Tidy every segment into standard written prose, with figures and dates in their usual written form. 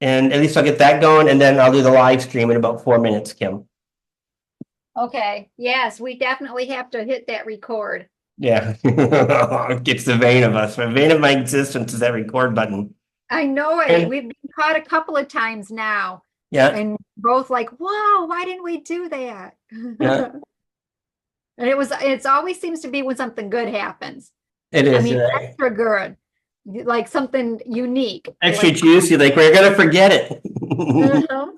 And at least I'll get that going, and then I'll do the live stream in about 4 minutes, Kim. Okay. Yes, we definitely have to hit that record. Yeah. It's the vein of us. The vein of my existence is that record button. I know it. And We've been caught a couple of times now, yeah, and both like, whoa, why didn't we do that? yeah, And it's always seems to be when something good happens. it I is. mean, Right. extra good, like something unique. Extra Like, juicy, like we're gonna forget it. uh-huh.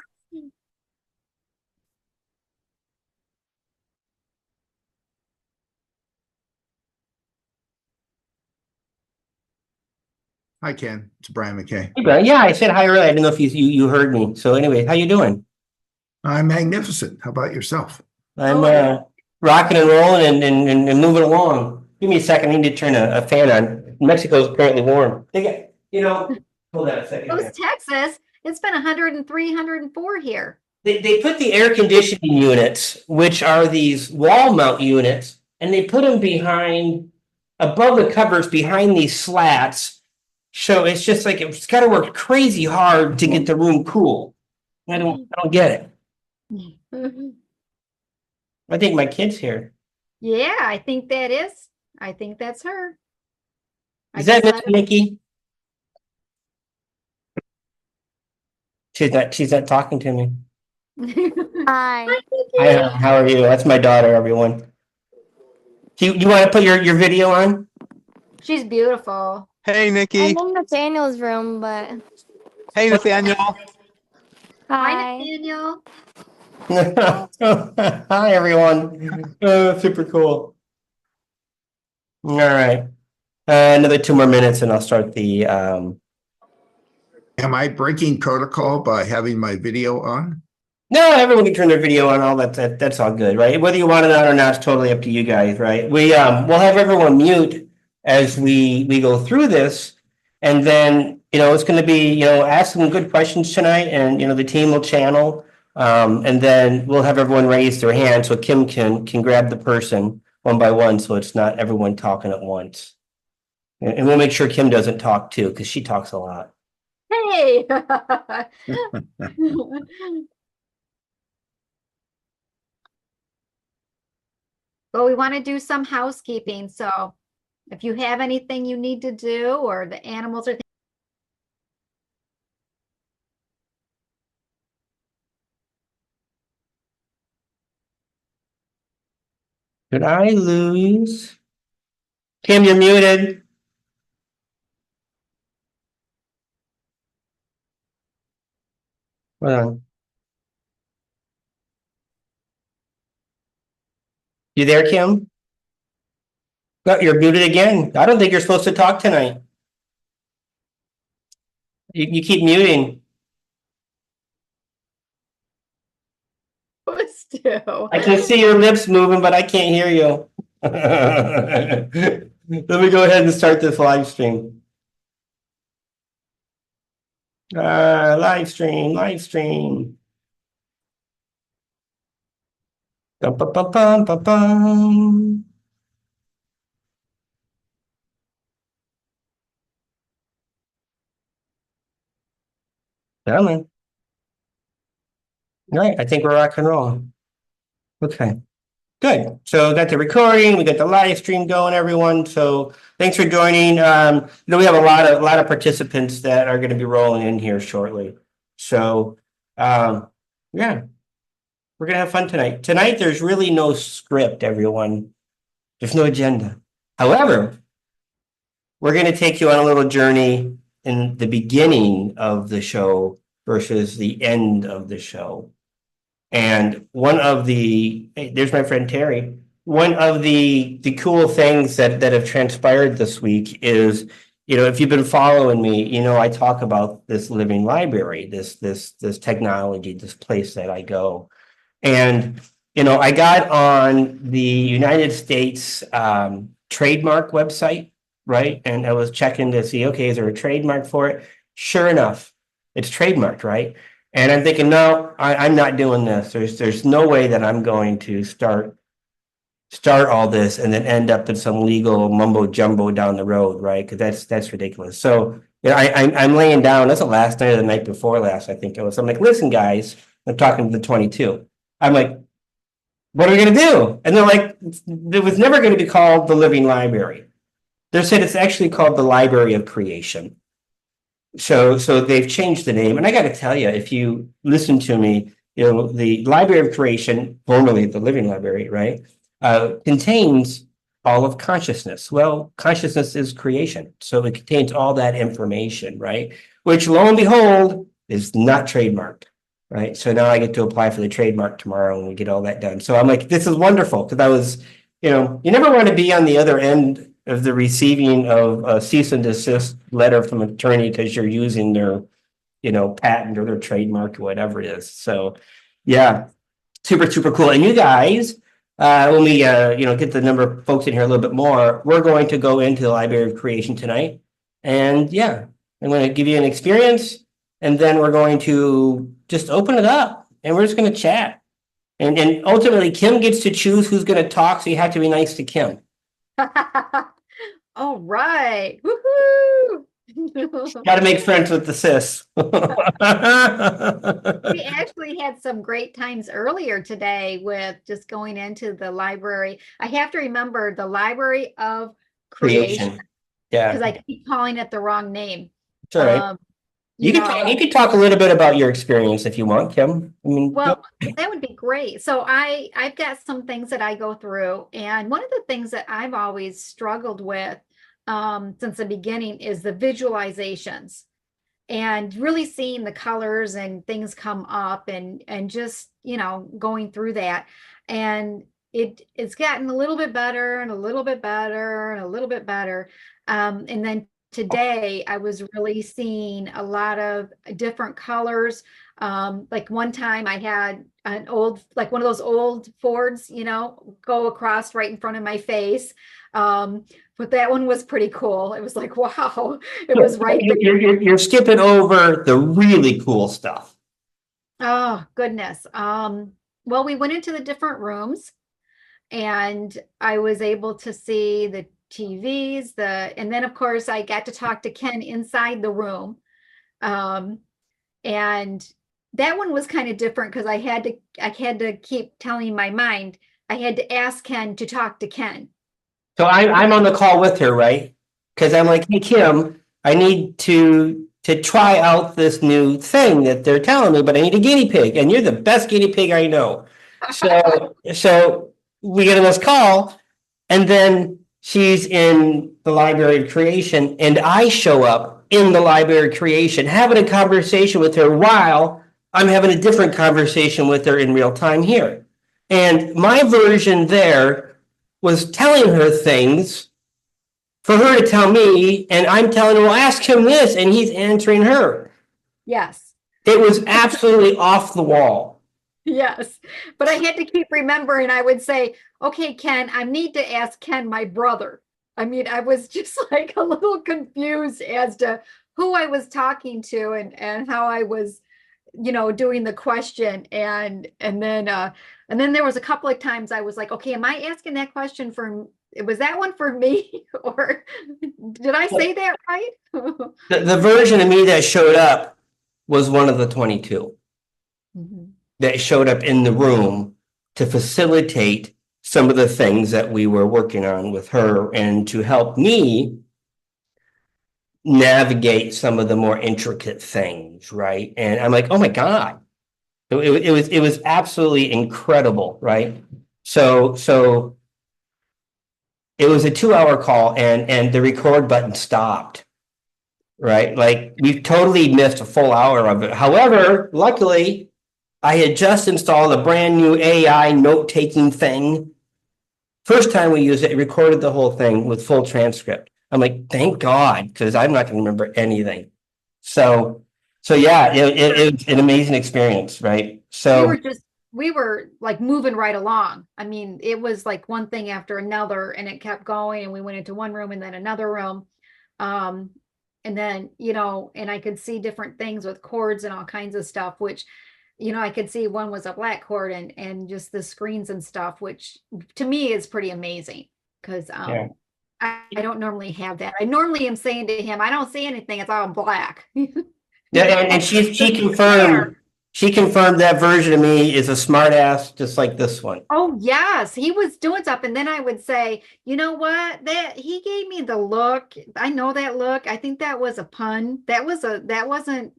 Hi, Ken. It's Brian McKay. Hey, Brian. Yeah, I said hi earlier. I didn't know if you heard me. So anyway, how you doing? I'm magnificent. How about yourself? I'm Oh, rocking and rolling and moving along. Give me a second. I need to turn a fan on. Mexico's currently warm. They get, hold on a second those here. Texas, it's been 103, 104 here. They put the air conditioning units, which are these wall mount units, and they put them above the covers behind these slats. So it's just like it's got to work crazy hard to get the room cool. I don't get it. I think my kid's here. Yeah, I think that is. I think that's her. Is that Miss Nikki? She's not talking to me. Hi. Hi, how are you? That's my daughter, everyone. Do you want to put your video on? She's beautiful. Hey, Nikki. I'm in Nathaniel's room, but Hey, Nathaniel. Hi, hi. Nathaniel. Hi, everyone. Super cool. All right. Another 2 more minutes and I'll start the Am I breaking protocol by having my video on? No, everyone can turn their video on, all that's all good, right? Whether you want it on or not, it's totally up to you guys, right? We'll have everyone mute as we go through this, and then it's gonna be, ask some good questions tonight, and the team will channel. And then we'll have everyone raise their hand so Kim can grab the person one by one, so it's not everyone talking at once. And we'll make sure Kim doesn't talk too, because she talks a lot. Hey. But we want to do some housekeeping. So if you have anything you need to do or the animals are Did I lose? Kim, you're muted. Hold on. You there, Kim? No, you're muted again. I don't think you're supposed to talk tonight. You keep muting. still. I can see your lips moving, but I can't hear you. Let me go ahead and start this live stream. Live stream. Bum, bum, bum, bum, bum, bum. Yeah, man. All right, I think we're rock and rolling. Okay, good. So got the recording, we got the live stream going, everyone. So thanks for joining. We have a lot of participants that are going to be rolling in here shortly. So yeah, we're gonna have fun tonight. Tonight, there's really no script, everyone. There's no agenda. However, we're going to take you on a little journey in the beginning of the show versus the end of the show. And there's my friend Terry. One of the cool things that have transpired this week is, if you've been following me, I talk about this living library, this technology, this place that I go. And, I got on the United States trademark website, right? And I was checking to see, okay, is there a trademark for it? Sure enough, it's trademarked, right? And I'm thinking, no, I'm not doing this. There's no way that I'm going to start all this and then end up in some legal mumbo jumbo down the road, right? Because that's ridiculous. So Yeah, I'm laying down. That's the last night or the night before last, I think it was. I'm like, listen, guys, I'm talking to the 22. I'm like, what are we gonna do? And they're like, it was never gonna be called the Living Library. They said it's actually called the Library of Creation. So they've changed the name. And I got to tell you, if you listen to me, the Library of Creation, formerly the Living Library, right, contains all of consciousness. Well, consciousness is creation. So it contains all that information, right? Which lo and behold is not trademarked, right? So now I get to apply for the trademark tomorrow and we get all that done. So I'm like, this is wonderful because I was, you never want to be on the other end of the receiving of a cease and desist letter from an attorney because you're using their, patent or their trademark or whatever it is. So, yeah, super, super cool. And you guys, when we, get the number of folks in here a little bit more, we're going to go into the Library of Creation tonight. And yeah, I'm going to give you an experience and then we're going to just open it up and we're just going to chat. And ultimately, Kim gets to choose who's going to talk. So you have to be nice to Kim. All right. Woohoo! Got to make friends with the sis. We actually had some great times earlier today with just going into the library. I have to remember the Library of Creation Creation. Yeah, because I keep calling it the wrong name. it's all right. Um, You you could talk, know, you could talk a little bit about your experience if you want, Kim. I mean, well, that would be great. So I've got some things that I go through, and one of the things that I've always struggled with since the beginning is the visualizations and really seeing the colors and things come up and just going through that. And it's gotten a little bit better and a little bit better and a little bit better. And then today I was really seeing a lot of different colors. Like one time I had an old, like one of those old Fords, go across right in front of my face. But that one was pretty cool. It was like, wow, it was right there. you're skipping over the really cool stuff. Oh, goodness. Well, we went into the different rooms and I was able to see the TVs, and then of course I got to talk to Ken inside the room. And that one was kind of different because I had to keep telling my mind. I had to ask Ken to talk to Ken. So I'm on the call with her, right? Because I'm like, hey, Kim, I need to try out this new thing that they're telling me, but I need a guinea pig, and you're the best guinea pig I know. So we get on this call, and then she's in the Library of Creation, and I show up in the Library of Creation, having a conversation with her while I'm having a different conversation with her in real time here. And my version there was telling her things for her to tell me, and I'm telling her, well, ask him this, and he's answering her. Yes. It was absolutely off the wall. Yes. But I had to keep remembering. I would say, okay, Ken, I need to ask Ken, my brother. I mean, I was just like a little confused as to who I was talking to and how I was, doing the question. And then there was a couple of times I was like, okay, am I asking that question was that one for me? Or did I say that right? The version of me that showed up was one of the 22 Mhm. that showed up in the room to facilitate some of the things that we were working on with her and to help me navigate some of the more intricate things, right? And I'm like, oh my God. It was absolutely incredible, right? So it was a 2 hour call and the record button stopped, right? Like we totally missed a full hour of it. However, luckily, I had just installed a brand new AI note-taking thing. First time we used it, it recorded the whole thing with full transcript. I'm like, thank God, because I'm not going to remember anything. So yeah, it's an amazing experience, right? So we were like moving right along. I mean, it was like one thing after another and it kept going and we went into one room and then another room. And then, and I could see different things with cords and all kinds of stuff, which, I could see one was a black cord and just the screens and stuff, which to me is pretty amazing because, Yeah. I don't normally have that. I normally am saying to him, I don't see anything. It's all black. Yeah, and she confirmed that version of me is a smart ass, just like this one. Oh, yes, he was doing stuff. And then I would say, you know what? That he gave me the look. I know that look. I think that was a pun. That wasn't,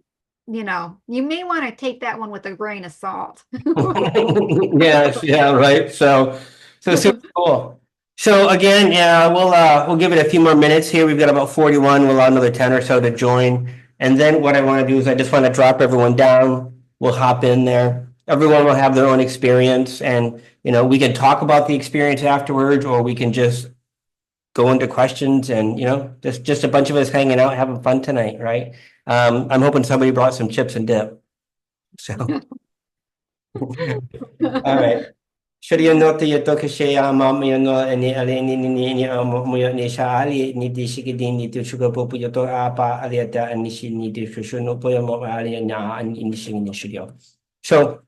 you may want to take that one with a grain of salt. Yes, yeah, right. So super cool. So again, yeah, we'll give it a few more minutes here. We've got about 41. We'll allow another 10 or so to join. And then what I want to do is I just want to drop everyone down. We'll hop in there. Everyone will have their own experience, and we can talk about the experience afterwards, or we can just go into questions and just a bunch of us hanging out, having fun tonight, right? I'm hoping somebody brought some chips and dip. So all right. Shari'a no te yato kasi ama mo no ni ali ni mo ni sa ali ni di sigidin ni to sugar po yato apa ali ata ni si ni di no po mo ali na ni sing ni shari'a. So,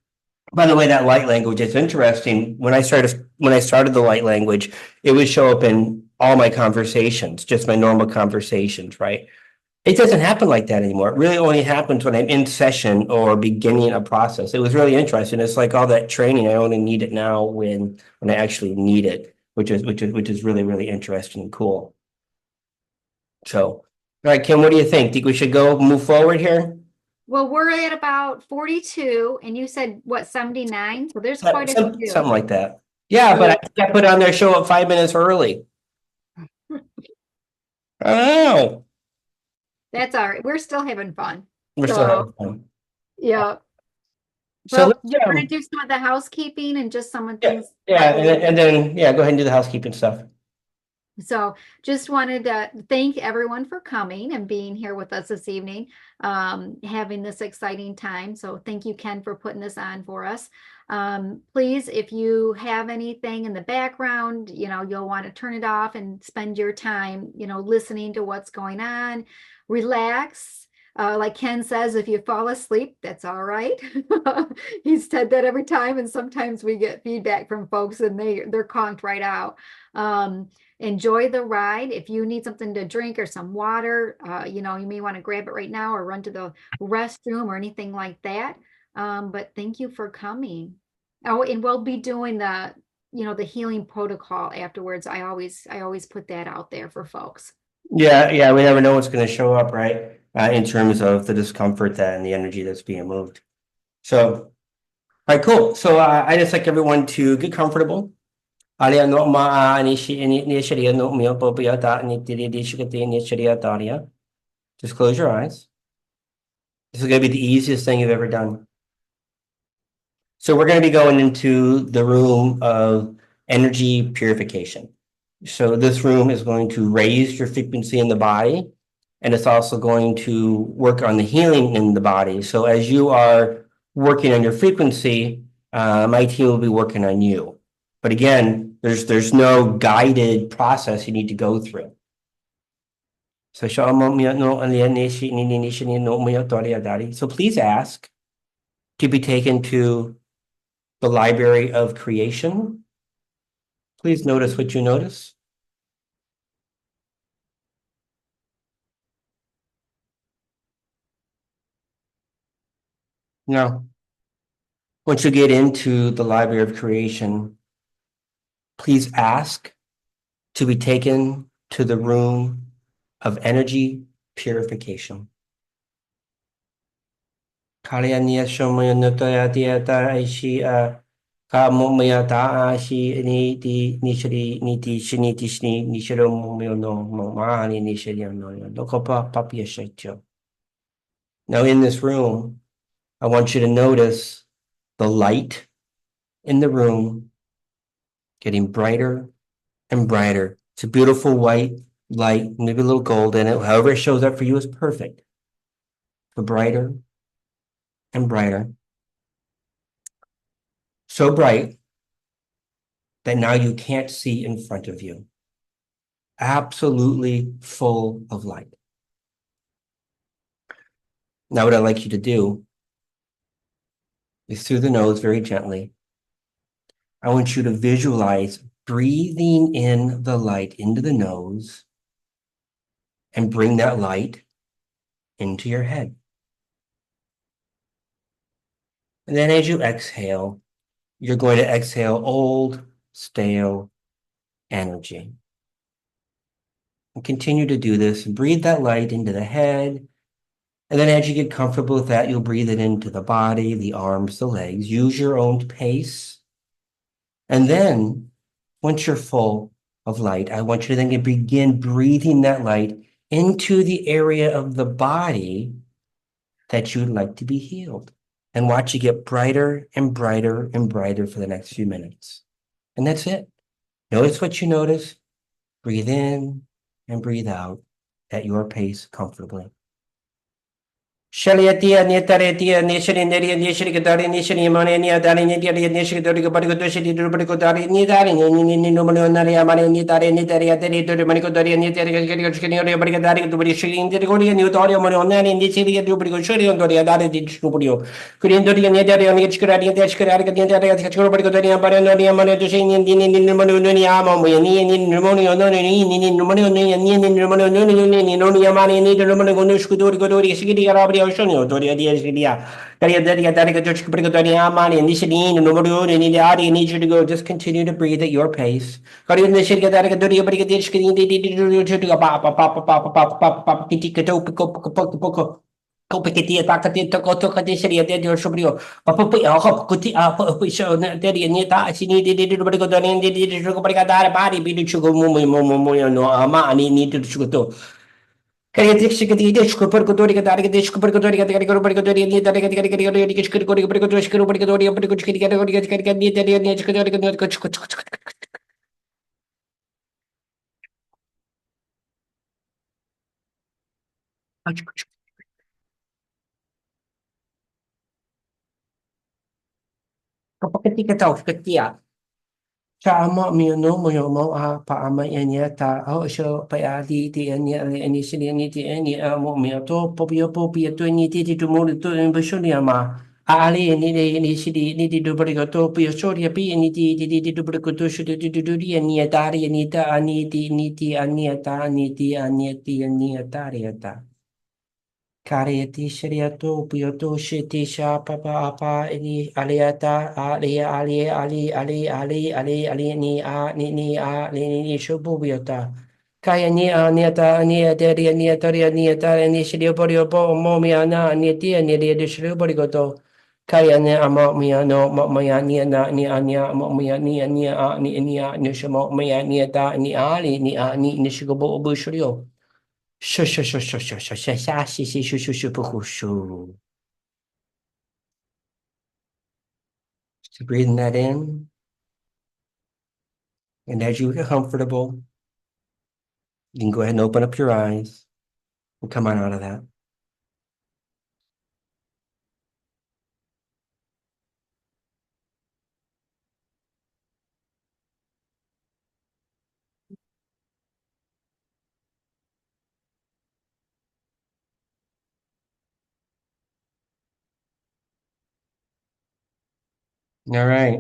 by the way, that light language is interesting. When I started the light language, it would show up in all my conversations, just my normal conversations, right? It doesn't happen like that anymore. It really only happens when I'm in session or beginning a process. It was really interesting. It's like all that training. I only need it now when I actually need it, which is really, really interesting and cool. So, all right, Kim, what do you think we should go move forward here? Well, we're at about 42, and you said what, 79? So there's quite a few. Something like that. Yeah, but I put on there show up 5 minutes early. I don't know. That's all right. We're still having fun. We're still having fun. Yeah. So Well, you're going to do some of the housekeeping and just some of things. Yeah, and then go ahead and do the housekeeping stuff. So just wanted to thank everyone for coming and being here with us this evening, having this exciting time. So thank you, Ken, for putting this on for us. Please, if you have anything in the background, you'll want to turn it off and spend your time, listening to what's going on. Relax. Like Ken says, if you fall asleep, that's all right. He's said that every time, and sometimes we get feedback from folks and they're conked right out. Enjoy the ride. If you need something to drink or some water, you may want to grab it right now or run to the restroom or anything like that. But thank you for coming. Oh, and we'll be doing the healing protocol afterwards. I always put that out there for folks. Yeah, we never know what's going to show up, right? In terms of the discomfort and the energy that's being moved. So, all right, cool. So I just like everyone to get comfortable. Just close your eyes. This is going to be the easiest thing you've ever done. So we're going to be going into the room of energy purification. So this room is going to raise your frequency in the body, and it's also going to work on the healing in the body. So as you are working on your frequency, my team will be working on you. But again, there's no guided process you need to go through. So please ask to be taken to the library of creation. Please notice what you notice. Now, once you get into the library of creation, please ask to be taken to the room of energy purification. Now, in this room, I want you to notice the light in the room getting brighter and brighter. It's a beautiful white light, maybe a little gold in it. However it shows up for you is perfect. But brighter and brighter. So bright that now you can't see in front of you. Absolutely full of light. Now what I'd like you to do is through the nose very gently. I want you to visualize breathing in the light into the nose and bring that light into your head. And then as you exhale, you're going to exhale old, stale energy. And continue to do this and breathe that light into the head. And then as you get comfortable with that, you'll breathe it into the body, the arms, the legs. Use your own pace. And then once you're full of light, I want you to then begin breathing that light into the area of the body that you'd like to be healed. And watch it get brighter and brighter and brighter for the next few minutes. And that's it. Notice what you notice. Breathe in and breathe out at your pace comfortably. Shaliatia Netaretia Nisharindia Nishikadari Nisharimania Dari Nidia Nishikadori Barikoshi Dubarikotari Nidari Numanari Amani Nidari Nidaria Deri to the Manikodari Nidari Barikadari to Brishin India New Doria Monani Nishia Dubrikoshuri on Doria Dari Studio. Kurindori Nidari on Ichkaradi Deshkaraka Barikodaria Baranonia Manadushin in Numanunia Momini in Numonio Noni in Numonio in Numonio Noniamani Nid Numanushkudori Shigiri Arabia. Doria Dia, Daria Daria Church Brigadoria Amani, and Nishin, and Nomodu, and Idiadi, need you to go. Just continue to breathe at your pace. Korean Nishiga Daria Doria Brigadish, Papa, Papa, Papa, Papa, Papa, Kitiko, Poco. Kopikiti takati tokoto kadishri de your sobrio. Papa kuti show daddy nita she needed to go down in the body be the sugar mumu no ama ani need to chuto. Kaya dikshikati dishkupur kutoriga darga dishkupur kutoriga darga ni darga Chama mi no mo yo mo a pa ama enya ta o sho pa a di enya any shini any di any mo mi to popio to any di to mo to en bashoni ama ali any shidi ni di do brigo to pio shori pi any di do brigo to shudi do di any tari any ta ani di ani ta ani di ani tari ta Kariati Shariato Pioto Shiti Papa Apa Ini Aliata Ali Ni Ni Shububiota Kaya Niata Nia Deria Niataria Niata and Shilioporio Momiana Nitia Nidia de Shiliborigoto Kaya Ne Amomia no Moya Nia Ni Anya Momia Nia Nia Nishamo Maya Niata Ni Ali Ni Nishigobo Bushurio. Shoo. So breathing that in. And as you get comfortable, you can go ahead and open up your eyes and come on out of that. All right.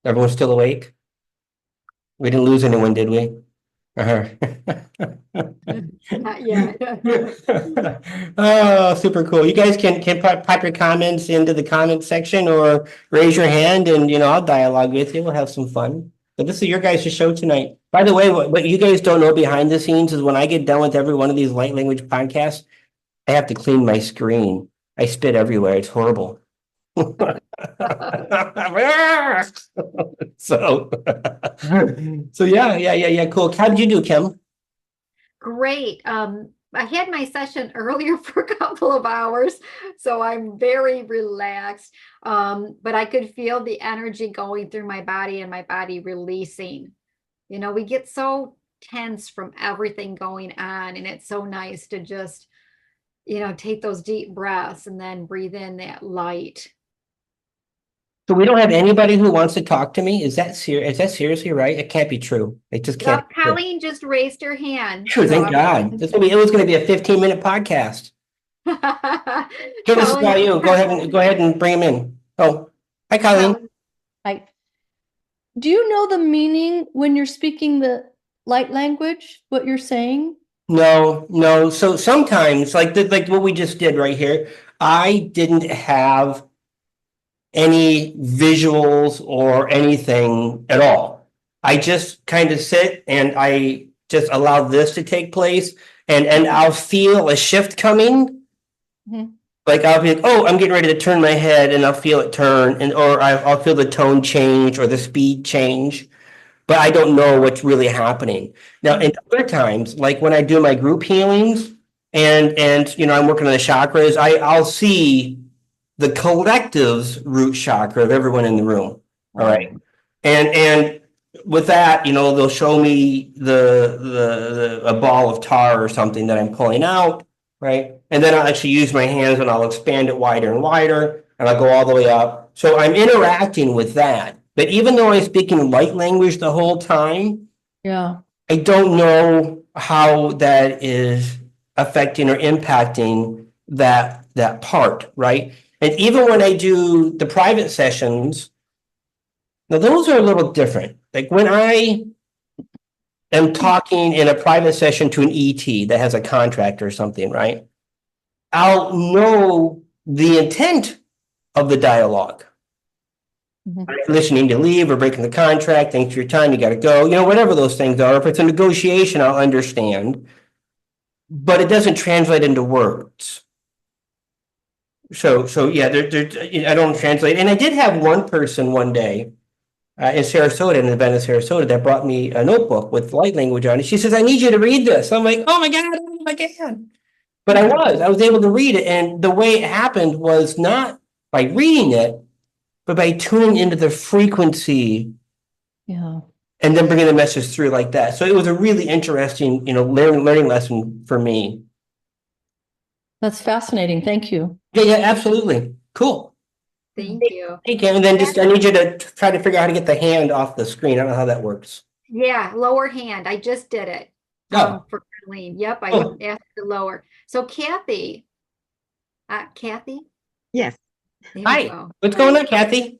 Everyone's still awake? We didn't lose anyone, did we? Not yet. Oh, super cool. You guys can pop your comments into the comment section or raise your hand and I'll dialogue with you. We'll have some fun. But this is your guys' show tonight. By the way, what you guys don't know behind the scenes is when I get done with every one of these light language podcasts, I have to clean my screen. I spit everywhere. It's horrible. So yeah, cool. How did you do, Kim? Great. I had my session earlier for a couple of hours, so I'm very relaxed. But I could feel the energy going through my body and my body releasing. We get so tense from everything going on, and it's so nice to just, take those deep breaths and then breathe in that light. So we don't have anybody who wants to talk to me? Is that seriously right? It can't be true. It just can't be true. Colleen just raised her hand. Sure, thank God. It was going to be a 15-minute podcast. Hey, this is about you. Go ahead and bring him in. Oh, hi, Colleen. Hi. Do you know the meaning when you're speaking the light language, what you're saying? No. So sometimes, like what we just did right here, I didn't have any visuals or anything at all. I just kind of sit and I just allow this to take place, and I'll feel a shift coming. Mhm. Like I'll be like, oh, I'm getting ready to turn my head, and I'll feel it turn, or I'll feel the tone change or the speed change, but I don't know what's really happening. Now, in other times, like when I do my group healings, and I'm working on the chakras, I'll see the collective's root chakra of everyone in the room. All right. And with that, they'll show me the a ball of tar or something that I'm pulling out, right? And then I'll actually use my hands and I'll expand it wider and wider, and I'll go all the way up. So I'm interacting with that. But even though I'm speaking light language the whole time, Yeah. I don't know how that is affecting or impacting that part, right? And even when I do the private sessions, now those are a little different. Like when I am talking in a private session to an ET that has a contract or something, right? I'll know the intent of the dialogue. Mhm. Listening to leave or breaking the contract, thanks for your time, you got to go, whatever those things are. If it's a negotiation, I'll understand, but it doesn't translate into words. So yeah, I don't translate. And I did have one person one day in Sarasota, in the event of Sarasota, that brought me a notebook with light language on it. She says, I need you to read this. I'm like, oh my God, I can. But I was able to read it. And the way it happened was not by reading it, but by tuning into the frequency Yeah. and then bringing the message through like that. So it was a really interesting, learning lesson for me. That's fascinating. Thank you. Yeah, absolutely. Cool. Thank you. Hey, Ken, and then I need you to try to figure out how to get the hand off the screen. I don't know how that works. Yeah, lower hand. I just did it. Oh. For Carlene. Yep, I Oh. asked to lower. So Kathy. Kathy? Yes. There we Hi, go. what's going on, Kathy?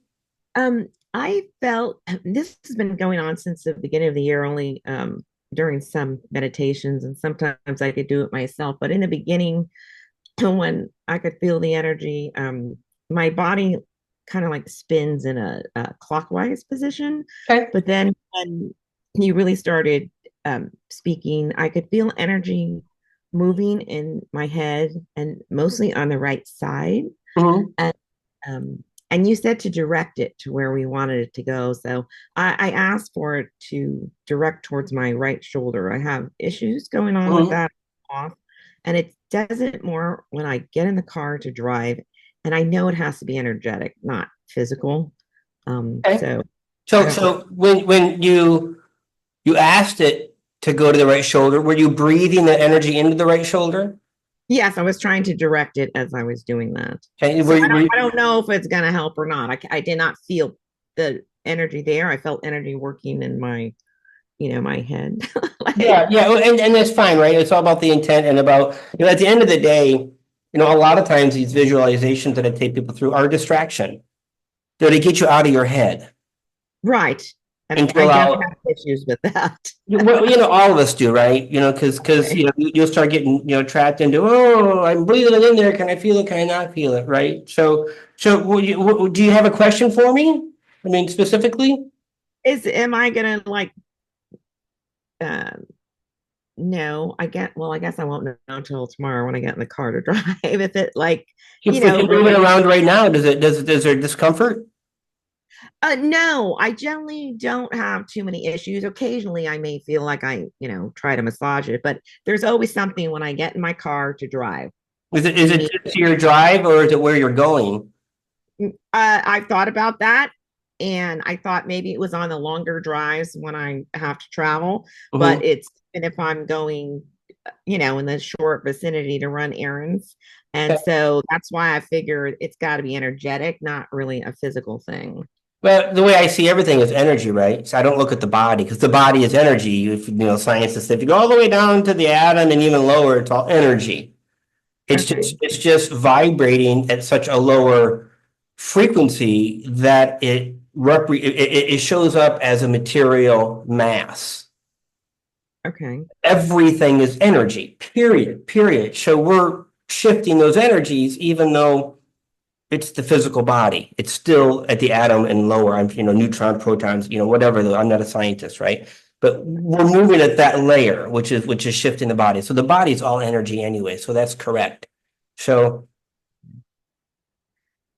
I felt this has been going on since the beginning of the year, only during some meditations, and sometimes I could do it myself. But in the beginning, when I could feel the energy, my body kind of like spins in a clockwise position. Okay. But then when you really started speaking, I could feel energy moving in my head and mostly on the right side. Mhm. And you said to direct it to where we wanted it to go. So I asked for it to direct towards my right shoulder. I have issues going on with that off, and it does it more when I get in the car to drive. And I know it has to be energetic, not physical. Okay. So So when you asked it to go to the right shoulder, were you breathing the energy into the right shoulder? yes, I was trying to direct it as I was doing that. Okay. So I don't know if it's going to help or not. I did not feel the energy there. I felt energy working in my, my head. Yeah, and that's fine, right? It's all about the intent and about, at the end of the day, a lot of times these visualizations that I take people through are a distraction. They're to get you out of your head. Right. And And I don't have issues with that. Well, all of us do, right? Because you'll start getting trapped into, oh, I'm breathing it in there. Can I feel it? Can I not feel it? Right? So do you have a question for me? I mean, specifically? Am I gonna like no, I guess I won't know until tomorrow when I get in the car to drive. If it like If you move it around right now, is there discomfort? No, I generally don't have too many issues. Occasionally I may feel like I, try to massage it, but there's always something when I get in my car to drive. Is it to your drive, or is it where you're going? I've thought about that, and I thought maybe it was on the longer drives when I have to travel, but it's, and if I'm going, in the short vicinity to run errands. And so that's why I figured it's got to be energetic, not really a physical thing. Well, the way I see everything is energy, right? So I don't look at the body, because the body is energy. If science is, if you go all the way down to the atom and even lower, it's all energy. It's just vibrating at such a lower frequency that it it shows up as a material mass. Okay. Everything is energy, period. So we're shifting those energies, even though it's the physical body. It's still at the atom and lower. I'm, neutron, protons, whatever. I'm not a scientist, right? But we're moving at that layer, which is shifting the body. So the body's all energy anyway. So that's correct. So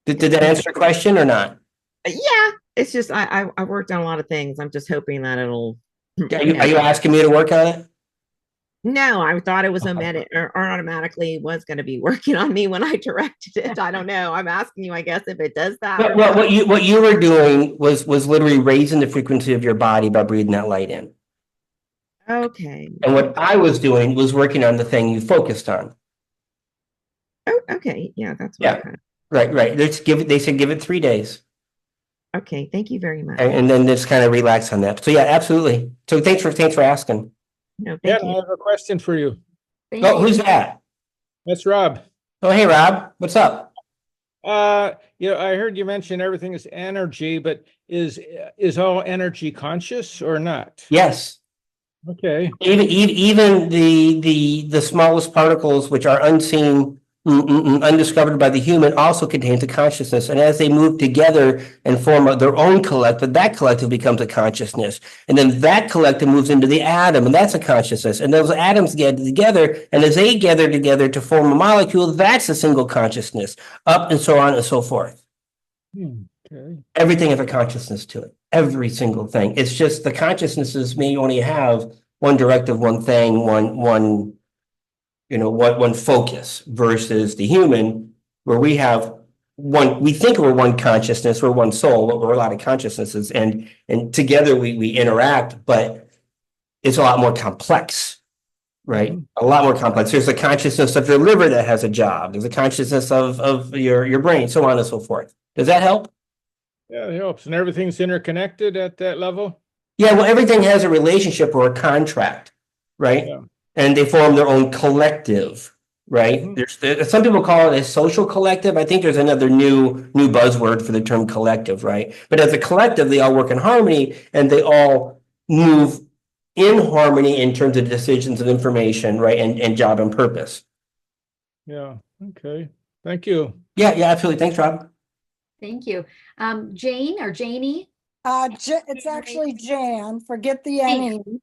did that answer your question or not? Yeah, it's just I worked on a lot of things. I'm just hoping that it'll. Are you asking me to work on it? No, I thought it was or automatically was going to be working on me when I directed it. I don't know. I'm asking you, I guess, if it does that. Well, what you were doing was literally raising the frequency of your body by breathing that light in. Okay. And what I was doing was working on the thing you focused on. Oh, okay. Yeah, that's what Yeah. Right. They said give it 3 days. Okay, thank you very much. And then just kind of relax on that. So yeah, absolutely. So thanks for asking. No, Yeah, thank I you. have a question for you. Thank Oh, you. who's that? That's Rob. Oh, hey, Rob. What's up? I heard you mention everything is energy, but is all energy conscious or not? Yes. Okay. Even the smallest particles, which are unseen, undiscovered by the human, also contain the consciousness. And as they move together and form their own collective, that collective becomes a consciousness. And then that collective moves into the atom, and that's a consciousness. And those atoms get together, and as they gather together to form a molecule, that's a single consciousness, up and so on and so forth. Okay. Everything has a consciousness to it. Every single thing. It's just the consciousnesses may only have one directive, one thing, one focus, versus the human, where we have we think we're one consciousness, we're one soul, but we're a lot of consciousnesses, and together we interact, but it's a lot more complex, right? A lot more complex. There's a consciousness of your liver that has a job. There's a consciousness of your brain, so on and so forth. Does that help? Yeah, it helps. And everything's interconnected at that level? Yeah, well, everything has a relationship or a contract, right? Yeah. And they form their own collective, right? Mhm. There's some people call it a social collective. I think there's another new buzzword for the term collective, right? But as a collective, they all work in harmony, and they all move in harmony in terms of decisions and information, right? And job and purpose. Yeah. Okay. Thank you. Yeah, absolutely. Thanks, Rob. Thank you. Jane or Janie? It's actually Jan, forget the Jan. N-E.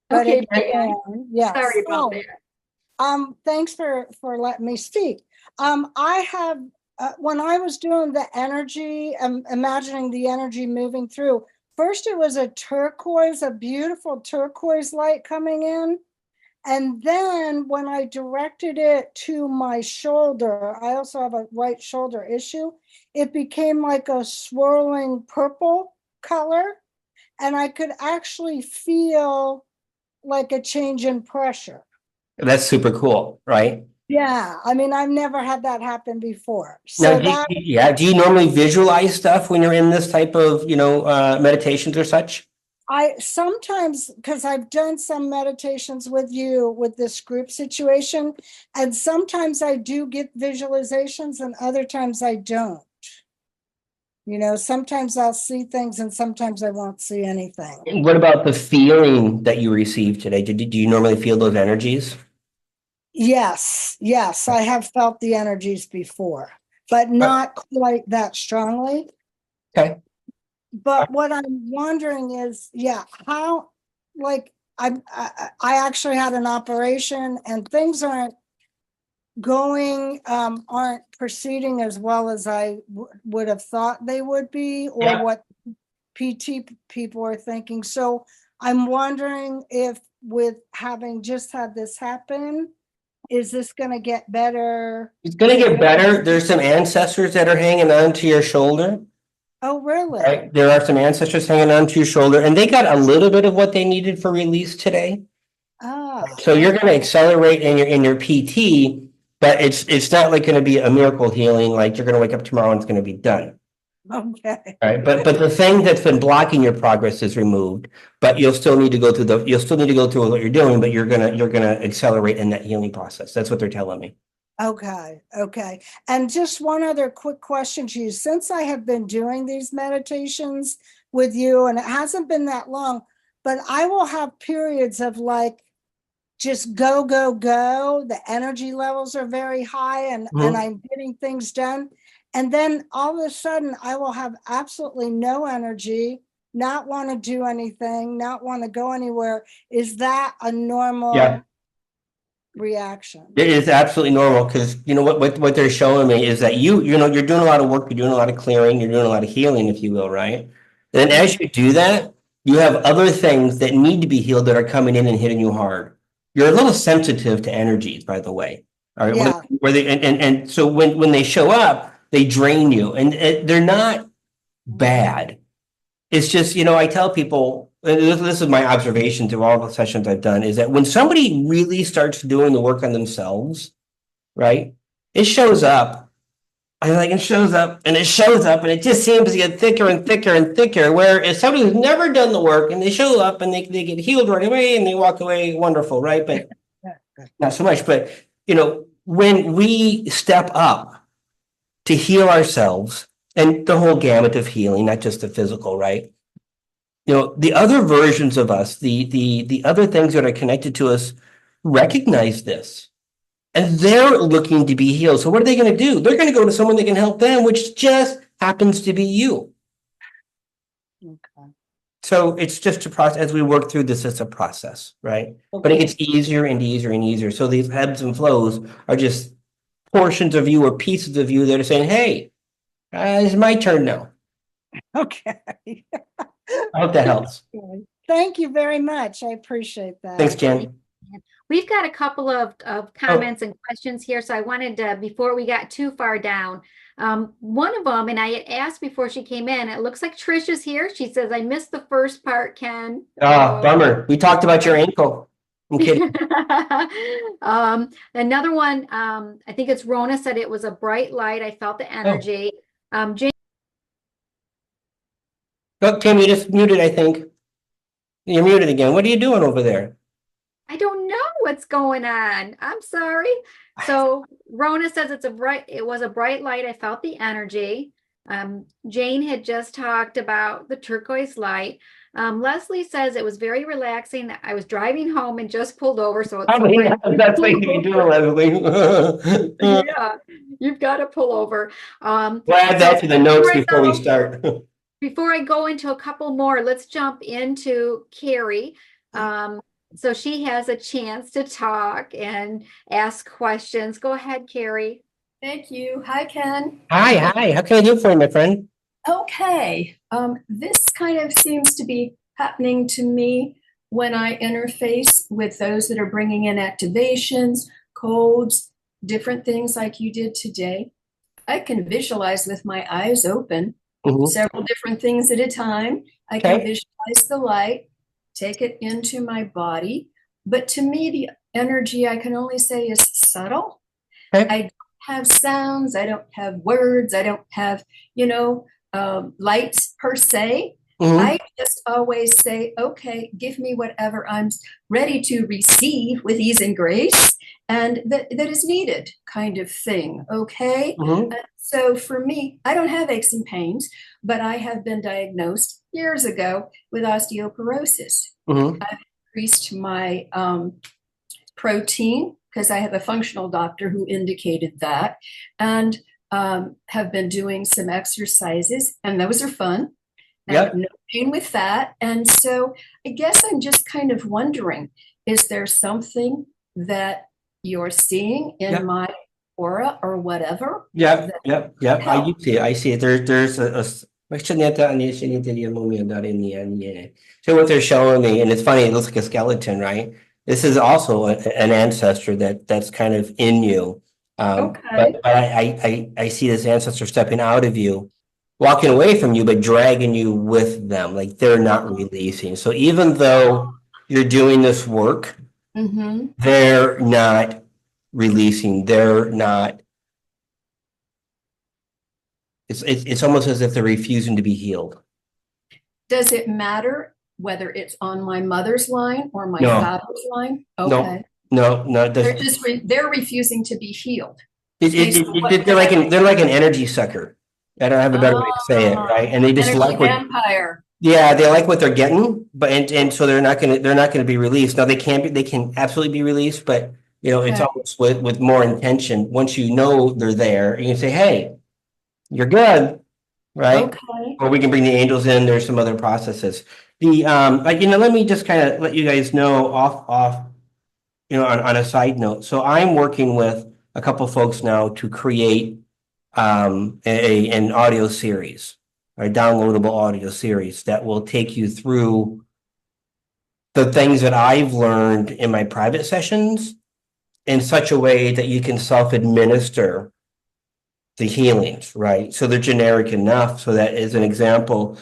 But Okay, it's Jan. Jan, yes. Sorry about So, that. thanks for letting me speak. I have, when I was doing the energy, imagining the energy moving through, first it was a beautiful turquoise light coming in. And then when I directed it to my shoulder, I also have a right shoulder issue, it became like a swirling purple color. And I could actually feel like a change in pressure. That's super cool, right? Yeah, I mean, I've never had that happen before. Now, So that do you normally visualize stuff when you're in this type of, meditations or such? I sometimes, because I've done some meditations with you with this group situation, and sometimes I do get visualizations and other times I don't. Sometimes I'll see things and sometimes I won't see anything. And what about the feeling that you received today? Do you normally feel those energies? Yes, I have felt the energies before, but not quite that strongly. Okay. But what I'm wondering is, how, I actually had an operation and things aren't proceeding as well as I would have thought they would be, or what PT people are thinking. So I'm wondering if, with having just had this happen, is this going to get better? It's going to get better. There's some ancestors that are hanging on to your shoulder. Oh, really? Right? There are some ancestors hanging on to your shoulder, and they got a little bit of what they needed for release today. So you're going to accelerate in your PT, but it's not like going to be a miracle healing. Like you're going to wake up tomorrow and it's going to be done. Okay. Right. But the thing that's been blocking your progress is removed, but you'll still need to go through what you're doing, but you're gonna accelerate in that healing process. That's what they're telling me. Okay, okay. And just one other quick question to you. Since I have been doing these meditations with you, and it hasn't been that long, but I will have periods of like just go, go, go. The energy levels are very high and I'm getting things done. And then all of a sudden I will have absolutely no energy, not want to do anything, not want to go anywhere. Is that a normal Yeah. reaction? It is absolutely normal because you know what they're showing me is that you know you're doing a lot of work, you're doing a lot of clearing, you're doing a lot of healing, if you will, right? Then as you do that, you have other things that need to be healed that are coming in and hitting you hard. You're a little sensitive to energies, by the way. All right. Yeah. Where they and so when they show up, they drain you, and they're not bad. It's just, you know, I tell people, and this is my observation through all the sessions I've done, is that when somebody really starts doing the work on themselves, right, it shows up. I like it shows up and it shows up and it just seems to get thicker and thicker and thicker. Where if somebody who's never done the work and they show up and they get healed right away and they walk away, wonderful, right? But not so much. But, you know, when we step up to heal ourselves, and the whole gamut of healing, not just the physical, right? You know, the other versions of us, the other things that are connected to us recognize this. And they're looking to be healed. So what are they going to do? They're going to go to someone that can help them, which just happens to be you. Okay. So it's just a process. As we work through this, it's a process, right? But it gets easier and easier and easier. So these ebbs and flows are just portions of you or pieces of you that are saying, hey, it's my turn now. Okay. I hope that helps. Thank you very much. I appreciate that. Thanks, Jen. We've got a couple of comments and questions here. So I wanted to, before we got too far down, one of them, and I had asked before she came in, it looks like Trish is here. She says, I missed the first part, Ken. Bummer. We talked about your ankle. I'm kidding. Another one, I think it's Rona said it was a bright light. I felt the energy. Jane, Oh, Kim, you just muted, I think. You're muted again. What are you doing over there? I don't know what's going on. I'm sorry. So Rona says it was a bright light. I felt the energy. Jane had just talked about the turquoise light. Leslie says it was very relaxing. I was driving home and just pulled over. So it's That's what you doing, Leslie. yeah, you've got to pull over. We'll add that to the notes before we start. Before I go into a couple more, let's jump into Carrie. So she has a chance to talk and ask questions. Go ahead, Carrie. Thank you. Hi, Ken. Hi. How can I do for you, my friend? Okay. This kind of seems to be happening to me when I interface with those that are bringing in activations, codes, different things like you did today. I can visualize with my eyes open several different things at a time. I can visualize the light, take it into my body. But to me, the energy I can only say is subtle. I don't have sounds. I don't have words. I don't have, lights per se. I just always say, okay, give me whatever I'm ready to receive with ease and grace and that is needed kind of thing. Okay. So for me, I don't have aches and pains, but I have been diagnosed years ago with osteoporosis. I've increased my protein because I have a functional doctor who indicated that, and have been doing some exercises, and those are fun. No pain with that. And so I guess I'm just kind of wondering, is there something that you're seeing in my aura or whatever? I see it. There's a so what they're showing me, and it's funny, it looks like a skeleton, right? This is also an ancestor that's kind of in you. But I see this ancestor stepping out of you, walking away from you, but dragging you with them, like they're not releasing. So even though you're doing this work, they're not releasing. They're not. It's almost as if they're refusing to be healed. Does it matter whether it's on my mother's line or my father's line? Okay. No, no, it They're doesn't. just they're refusing to be healed. They're like an energy sucker. I don't have a better way to say it, right? And they just Energy like what, vampire. yeah, they like what they're getting, but and so they're not gonna be released. Now they can absolutely be released, but it's Okay. almost with more intention. Once you know they're there, you can say, hey, you're good, right? Okay. Or we can bring the angels in. There's some other processes. Let me just kind of let you guys know off, on a side note. So I'm working with a couple folks now to create an audio series, a downloadable audio series that will take you through the things that I've learned in my private sessions in such a way that you can self-administer the healings, right? So they're generic enough so that, as an example,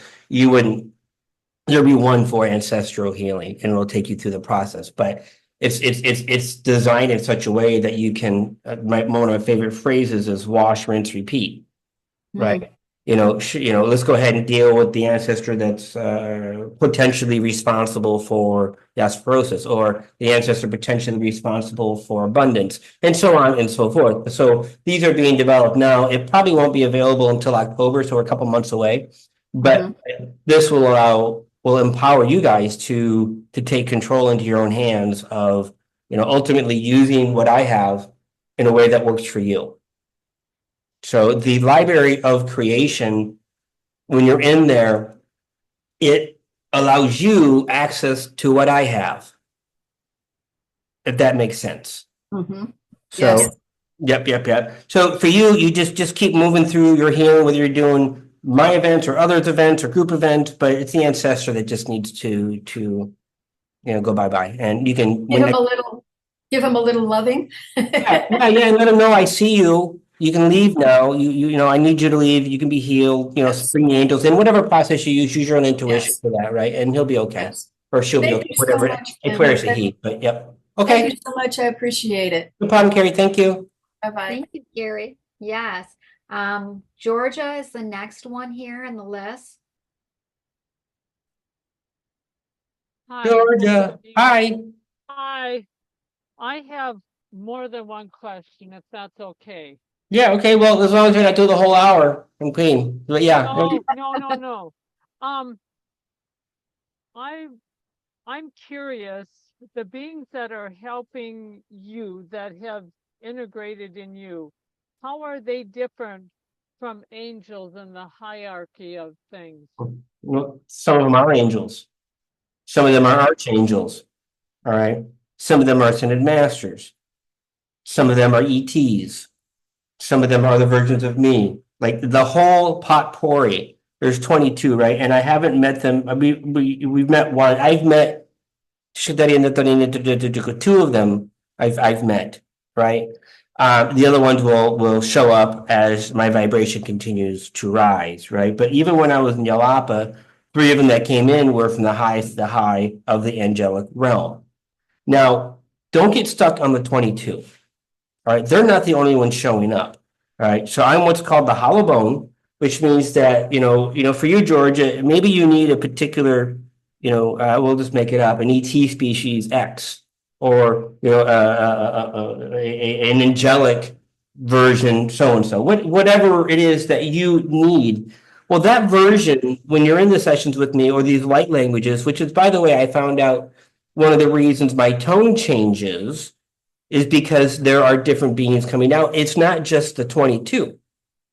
there'll be one for ancestral healing and it'll take you through the process, but it's designed in such a way that you can, one of my favorite phrases is wash, rinse, repeat, right? Let's go ahead and deal with the ancestor that's potentially responsible for the osteoporosis, or the ancestor potentially responsible for abundance, and so on and so forth. So these are being developed now. It probably won't be available until October, so we're a couple months away. But this will empower you guys to take control into your own hands of, ultimately using what I have in a way that works for you. So the library of creation, when you're in there, it allows you access to what I have, if that makes sense. Mm-hmm. So, Yes. Yep. So for you, you just keep moving through your healing, whether you're doing my events or others' events or group events, but it's the ancestor that just needs to go bye-bye. And you can Give him a little loving. yeah, and let them know I see you. You can leave now. I need you to leave. You can be healed. Yes. Bring the angels in. Whatever process you use your own intuition Yes. for that, right? And he'll be okay, Yes. or she'll be Thank okay. you so Whatever. much, It Ken. wears a he, but yep. Thank Okay. you so much. I appreciate it. No problem, Carrie. Thank you. Bye-bye. Thank you, Gary. Yes. Georgia is the next one here in the list. Hi. Georgia. Hi. Hi. I have more than one question, if that's okay. Yeah. Okay. Well, as long as you're not doing the whole hour, I'm clean. But yeah. No. I'm curious, the beings that are helping you, that have integrated in you, how are they different from angels in the hierarchy of things? Well, some of them are angels. Some of them are archangels. All right. Some of them are ascended masters. Some of them are ETs. Some of them are the versions of me. Like the whole potpourri. There's 22, right? And I haven't met them. We've met one. I've met two of them. I've met, right? The other ones will show up as my vibration continues to rise, right? But even when I was in Yalapa, 3 of them that came in were from the highest, the high of the angelic realm. Now, don't get stuck on the 22. All right, they're not the only ones showing up. All right, so I'm what's called the hollow bone, which means that for you, Georgia, maybe you need a particular, we'll just make it up, an ET species X, or an angelic version, so and so, whatever it is that you need. Well, that version, when you're in the sessions with me, or these light languages, which is, by the way, I found out one of the reasons my tone changes is because there are different beings coming out. It's not just the 22,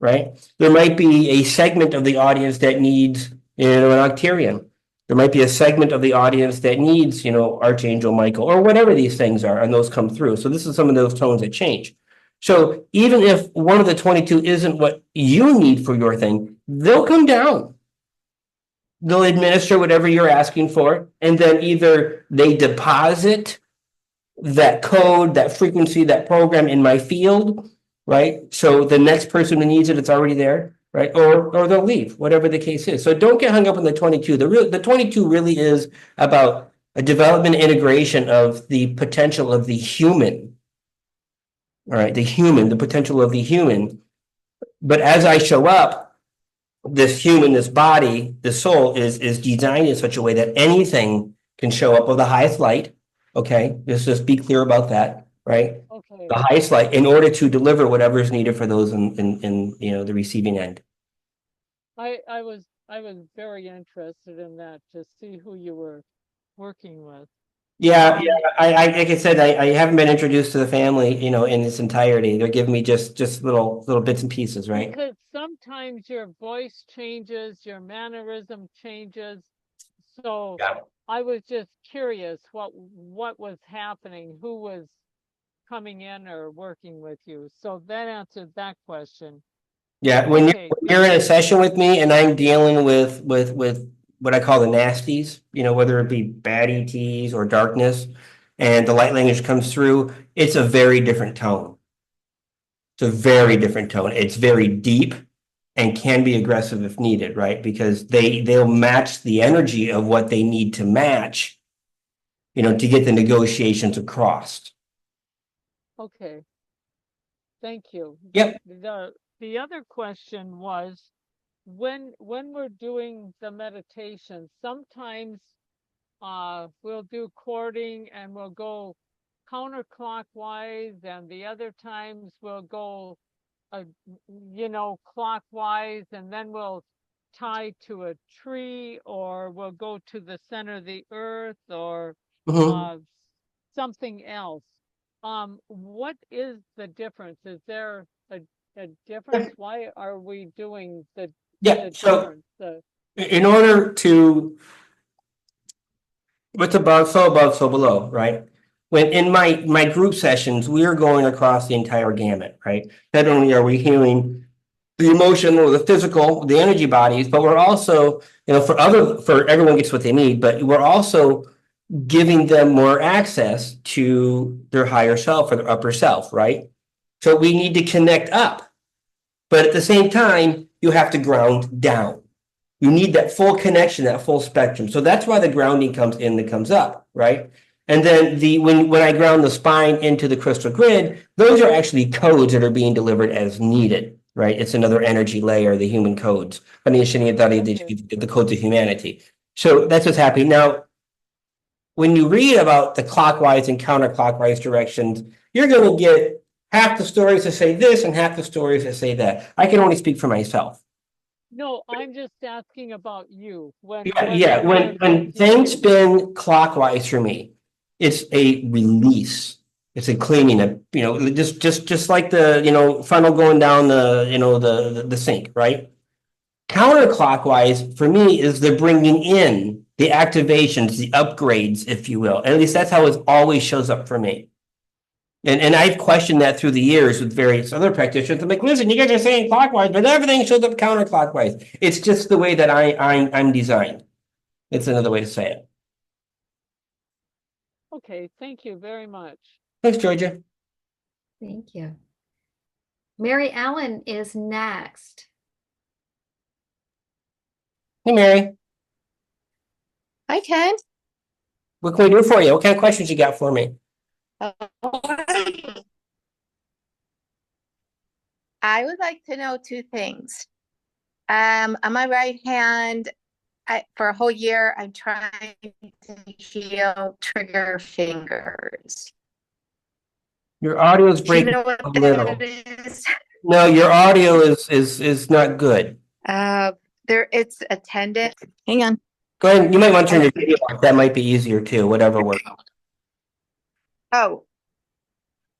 right? There might be a segment of the audience that needs, an Octarian. There might be a segment of the audience that needs, Archangel Michael, or whatever these things are, and those come through. So this is some of those tones that change. So even if one of the 22 isn't what you need for your thing, they'll come down. They'll administer whatever you're asking for, and then either they deposit that code, that frequency, that program in my field, right? So the next person who needs it, it's already there, right? Or they'll leave, whatever the case is. So don't get hung up on the 22. The 22 really is about a development integration of the potential of the human. All right, the potential of the human. But as I show up, this human, this body, this soul is designed in such a way that anything can show up of the highest light, Okay, just be clear about that, right? Okay. The highest light in order to deliver whatever is needed for those in the receiving end. I was very interested in that to see who you were working with. Yeah, I like I said, I haven't been introduced to the family, in its entirety. They're giving me just little bits and pieces, right? Because sometimes your voice changes, your mannerism changes. So Yeah. I was just curious what was happening, who was coming in or working with you. So that answered that question. Yeah, when Okay. you're in a session with me and I'm dealing with what I call the nasties, whether it be bad ETs or darkness, and the light language comes through, it's a very different tone. It's a very different tone. It's very deep and can be aggressive if needed, right? Because they'll match the energy of what they need to match, to get the negotiations across. Okay. Thank you. Yep. The other question was when we're doing the meditation, sometimes we'll do courting and we'll go counterclockwise, and the other times we'll go clockwise, and then we'll tie to a tree, or we'll go to the center of the earth, or something else. What is the difference? Is there a difference? Why are we doing the So difference? in order to what's above, so below, right? When in my group sessions, we are going across the entire gamut, right? Not only are we healing the emotional, the physical, the energy bodies, but we're also, for everyone gets what they need, but we're also giving them more access to their higher self or their upper self, right? So we need to connect up, but at the same time, you have to ground down. You need that full connection, that full spectrum. So that's why the grounding comes in that comes up, right? And then when I ground the spine into the crystal grid, those are actually codes that are being delivered as needed, right? It's another energy layer, the human codes, the codes of humanity. So that's what's happening. Now, when you read about the clockwise and counterclockwise directions, you're going to get half the stories that say this and half the stories that say that. I can only speak for myself. No, I'm just asking about you. When Things spin clockwise for me, it's a release. It's a cleaning, just like the funnel going down the sink, right? Counterclockwise for me is the bringing in the activations, the upgrades, if you will. At least that's how it always shows up for me. And I've questioned that through the years with various other practitioners. I'm like, listen, you guys are saying clockwise, but everything shows up counterclockwise. It's just the way that I'm designed. It's another way to say it. Okay, thank you very much. Thanks, Georgia. Thank you. Mary Ellen is next. Hey, Mary. Hi, Ken. What can we do for you? What kind of questions you got for me? I would like to know two things. On my right hand, for a whole year, I'm trying to heal trigger fingers. Your audio is Do you breaking know what a little. that is? No, your audio is not good. It's a tendon. Hang on. Go ahead. You might want to turn your video off. That might be easier too. Whatever works. Oh,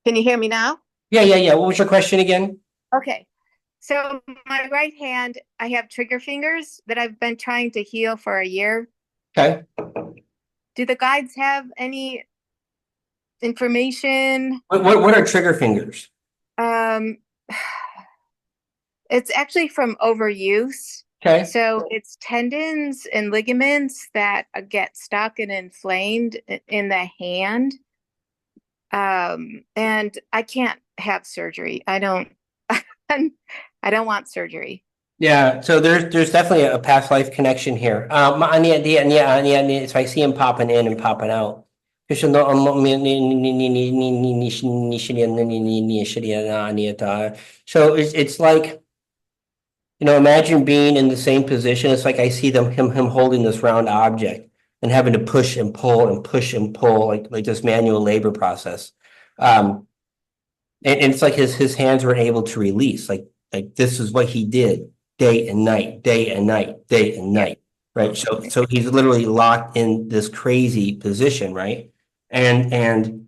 can you hear me now? Yeah. What was your question again? Okay. So my right hand, I have trigger fingers that I've been trying to heal for a year. Okay. Do the guides have any information? What are trigger fingers? It's actually from overuse. Okay. So it's tendons and ligaments that get stuck and inflamed in the hand. And I can't have surgery. I don't want surgery. Yeah, so there's definitely a past life connection here. So I see him popping in and popping out. So it's like, imagine being in the same position. It's like I see him holding this round object, and having to push and pull like this manual labor process. And it's like his hands were able to release, like this is what he did day and night, day and night, day and night, right? So he's literally locked in this crazy position, right? And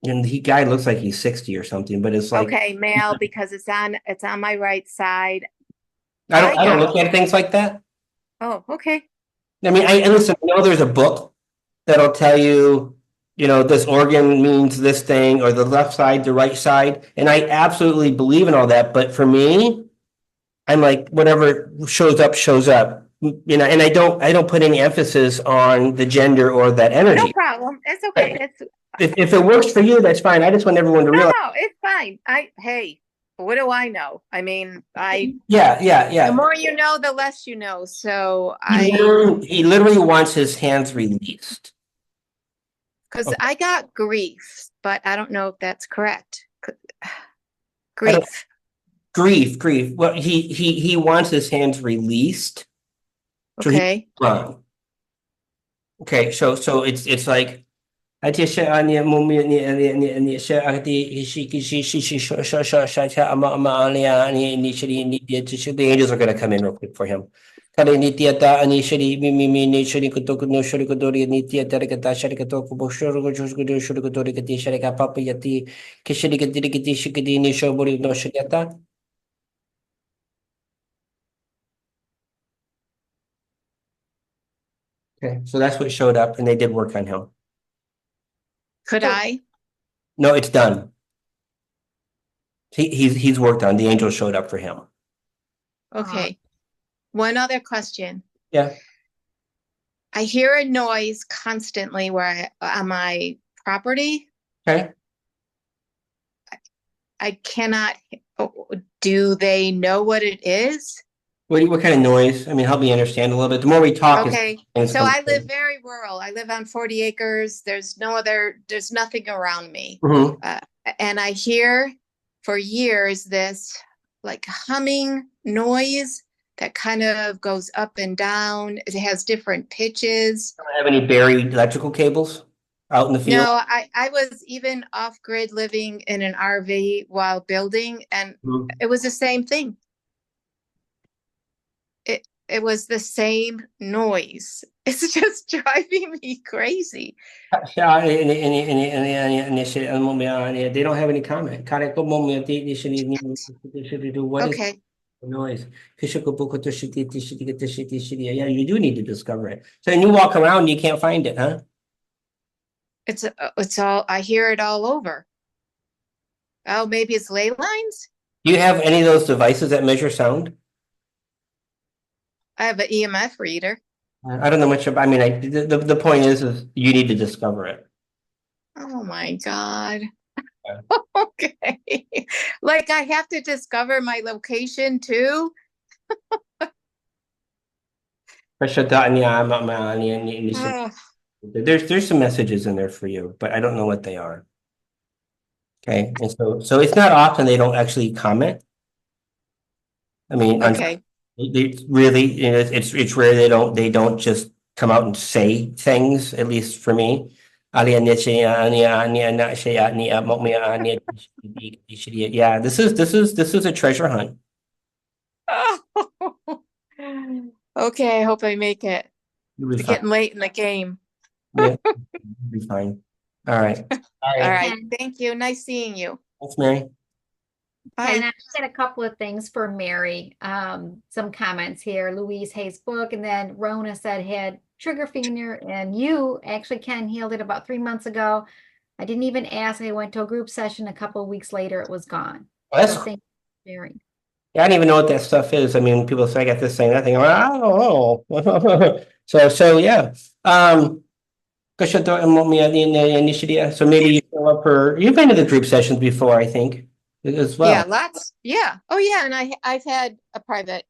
the guy looks like he's 60 or something, but it's like Okay, male, because it's on my right side. I don't look at things like that. Oh, okay. I mean, I listen, I know there's a book that'll tell you, this organ means this thing, or the left side, the right side. And I absolutely believe in all that. But for me, I'm like, whatever shows up, shows up. And I don't put any emphasis on the gender or that No energy. problem. It's okay. It's If it works for you, that's fine. I just want everyone to no, realize. no, it's fine. Hey, what do I know? I mean, Yeah. the more you know, the less you know. So He literally wants his hands released. because Okay. I got grief, but I don't know if that's correct. Grief. Grief. Well, he wants his hands released. So he Okay. run. Okay, so it's like I just the angels are gonna come in real quick for him. Okay, so that's what showed up, and they did work on him. Could I? No, it's done. He's worked on. The angel showed up for him. Okay. One other question. Yeah. I hear a noise constantly on my property. Okay. I cannot. Do they know what it is? What kind of noise? I mean, help me understand a little bit. The more we talk, Okay. So I live very rural. I live on 40 acres. There's nothing around me. And I hear for years this like humming noise that kind of goes up and down. It has different pitches. Don't have any buried electrical cables out in the field? No, I was even off grid living in an RV while building, and it was the same thing. It was the same noise. It's just driving me crazy. They don't have any comment. What is Okay. noise? Yeah, you do need to discover it. So then you walk around and you can't find it, huh? It's all, I hear it all over. Oh, maybe it's ley lines? Do you have any of those devices that measure sound? I have an EMF reader. I don't know much about, I mean, the point is you need to discover it. Oh my God. Okay. Like I have to discover my location too? There's some messages in there for you, but I don't know what they are. Okay, and so it's not often they don't actually comment. I mean, Okay. they really, it's rare they don't just come out and say things, at least for me. Yeah, this is a treasure hunt. Okay, I hope I make it. You'll be It's fine. getting late in the game. Yeah, you'll be fine. All right. All right. Thank you. Nice seeing you. Thanks, Mary. Bye. And I just had a couple of things for Mary. Some comments here. Louise Hayes book, and then Rona said had trigger finger, and you actually Ken healed it about 3 months ago. I didn't even ask. I went to a group session a couple of weeks later. It was gone. That's, So thank you for sharing. yeah, I don't even know what that stuff is. I mean, people say I got this thing, that thing. I don't know. So yeah. So maybe you show up for, you've been to the group sessions before, I think, as well. Yeah, lots. Yeah. Oh yeah. And I've had a private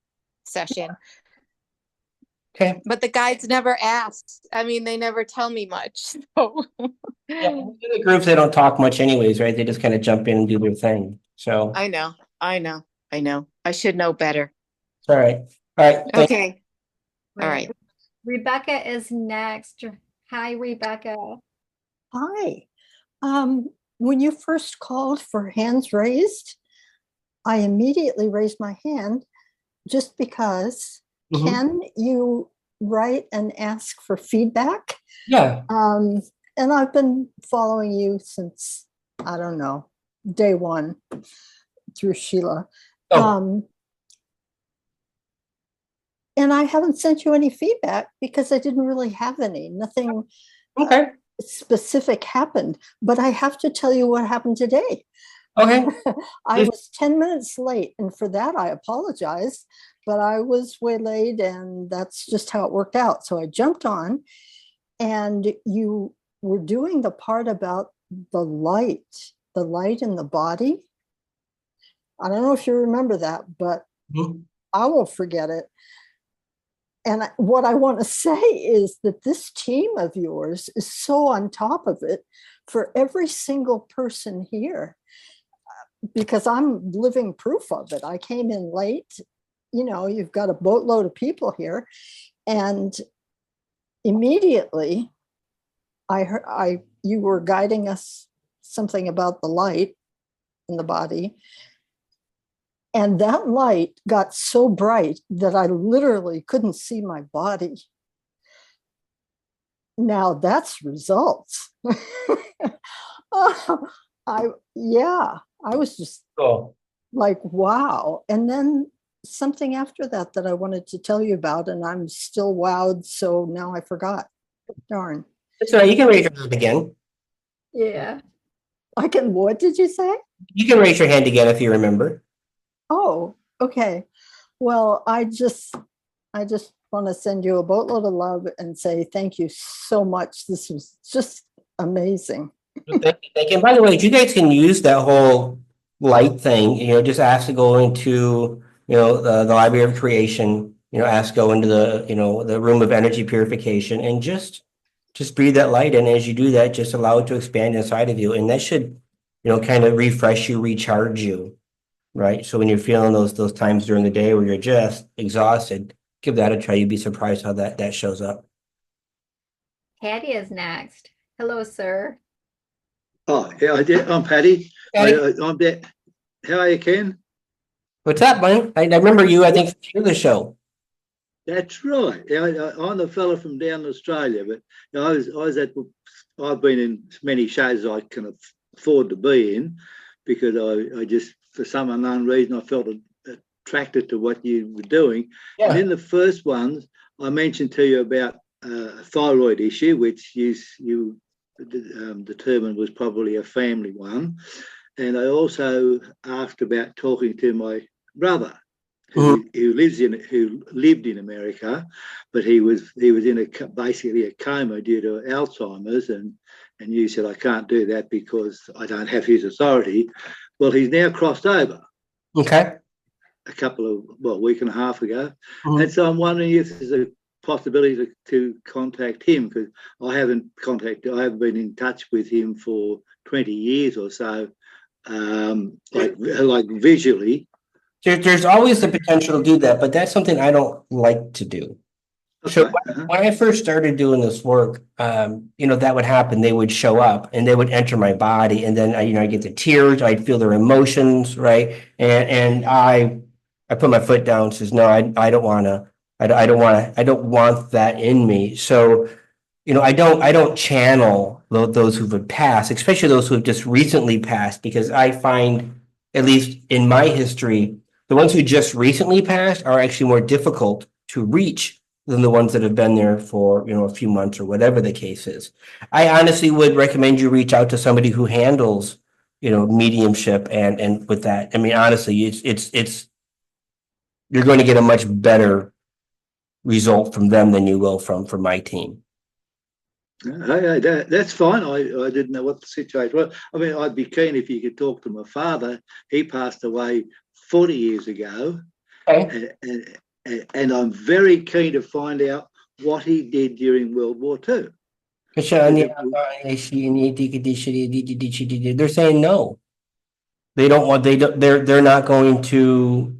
session. Okay. But the guides never asked. I mean, they never tell me much. So Yeah, the groups, they don't talk much anyways, right? They just kind of jump in and do their thing. So I know. I should know better. all right. All right. Okay. All right. Rebecca is next. Hi, Rebecca. Hi. When you first called for hands raised, I immediately raised my hand just because. Mhm. Can you write and ask for feedback? Yeah. And I've been following you since, I don't know, day one through Sheila. Oh. And I haven't sent you any feedback because I didn't really have any. Nothing Okay. specific happened. But I have to tell you what happened today. Okay. I was 10 minutes late, and for that I apologize, but I was waylaid, and that's just how it worked out. So I jumped on, and you were doing the part about the light in the body. I don't know if you remember that, but Mhm. I won't forget it. And what I want to say is that this team of yours is so on top of it for every single person here, because I'm living proof of it. I came in late. You know, you've got a boatload of people here. And immediately I heard you were guiding us something about the light in the body. And that light got so bright that I literally couldn't see my body. Now that's results. I was just like, wow. And then something after that I wanted to tell you about, and I'm still wowed. So now I forgot. Darn. That's all right. You can raise your hand again. Yeah. I can, what did you say? You can raise your hand again if you remember. Oh, okay. Well, I just want to send you a boatload of love and say thank you so much. This was just amazing. Thank you. And by the way, you guys can use that whole light thing, just ask to go into, the Library of Creation, ask to go into the, the room of energy purification, and just breathe that light in. As you do that, just allow it to expand inside of you. And that should, kind of refresh you, recharge you, right? So when you're feeling those times during the day where you're just exhausted, give that a try. You'd be surprised how that shows up. Patty is next. Hello, sir. Oh, yeah, I'm Patty. I'm there. How are you, Ken? What's up, man? I remember you, I think, through the show. That's right. I'm the fella from down Australia, but I've been in as many shows as I can afford to be in, because I just, for some unknown reason, I felt attracted to what you were doing. Yeah. And in the first ones, I mentioned to you about a thyroid issue, which you determined was probably a family one. And I also asked about talking to my brother, who lived in America, but he was in basically a coma due to Alzheimer's, and you said I can't do that because I don't have his authority. Well, he's now crossed over. Okay. A week and a half ago, and so I'm wondering if there's a possibility to contact him, because I haven't been in touch with him for 20 years or so, like visually. There's always the potential to do that, but that's something I don't like to do. Okay. So when I first started doing this work, that would happen. They would show up and they would enter my body, and then I get the tears. I'd feel their emotions, right? And I put my foot down and says, no, I don't want to. I don't want that in me. So, I don't channel those who have passed, especially those who have just recently passed, because I find, at least in my history, the ones who just recently passed are actually more difficult to reach than the ones that have been there for, a few months or whatever the case is. I honestly would recommend you reach out to somebody who handles, mediumship and with that. I mean, honestly, it's you're going to get a much better result from them than you will from my team. That's fine. I didn't know what the situation was. I mean, I'd be keen if you could talk to my father. He passed away 40 years ago. Okay. And I'm very keen to find out what he did during World War II. They're saying no. They don't want. They're not going to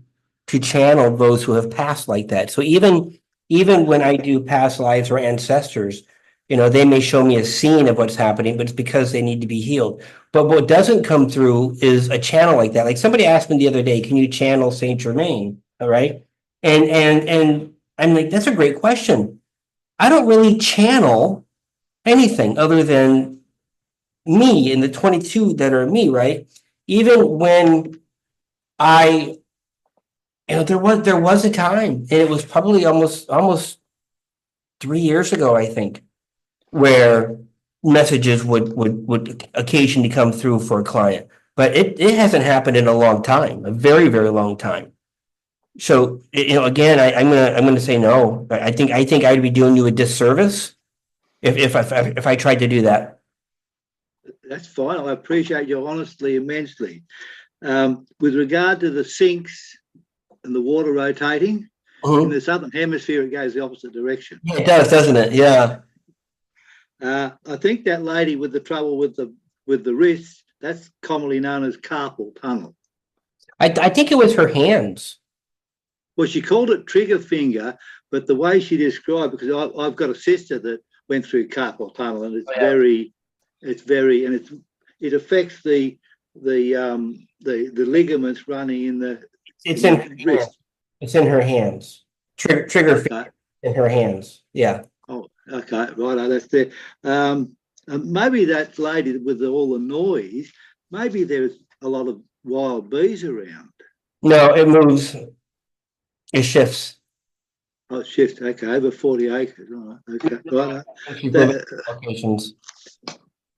channel those who have passed like that. So even even when I do past lives or ancestors, they may show me a scene of what's happening, but it's because they need to be healed. But what doesn't come through is a channel like that. Like somebody asked me the other day, can you channel Saint Germain? All right. And I'm like, that's a great question. I don't really channel anything other than me and the 22 that are me, right? Even when I, there was a time, and it was probably almost 3 years ago, I think, where messages would occasionally come through for a client. But it hasn't happened in a long time, a very, very long time. So, again, I'm gonna say no. I think I'd be doing you a disservice if I tried to do that. That's fine. I appreciate your honesty immensely. With regard to the sinks and the water rotating, in the southern hemisphere, it goes the opposite direction. Yeah, it does, doesn't it? Yeah. I think that lady with the trouble with the wrist, that's commonly known as carpal tunnel. I think it was her hands. Well, she called it trigger finger, but the way she described, because I've got a sister that went through carpal tunnel, and it affects the ligaments running in the It's in her wrist. hands. It's in her hands. Trigger finger in her hands. Yeah. Oh, okay, right. That's there. Maybe that lady with all the noise. Maybe there's a lot of wild bees around. No, it moves. It shifts. Oh, it shifts. Okay, over 40 acres. All right. Okay, right. Locations.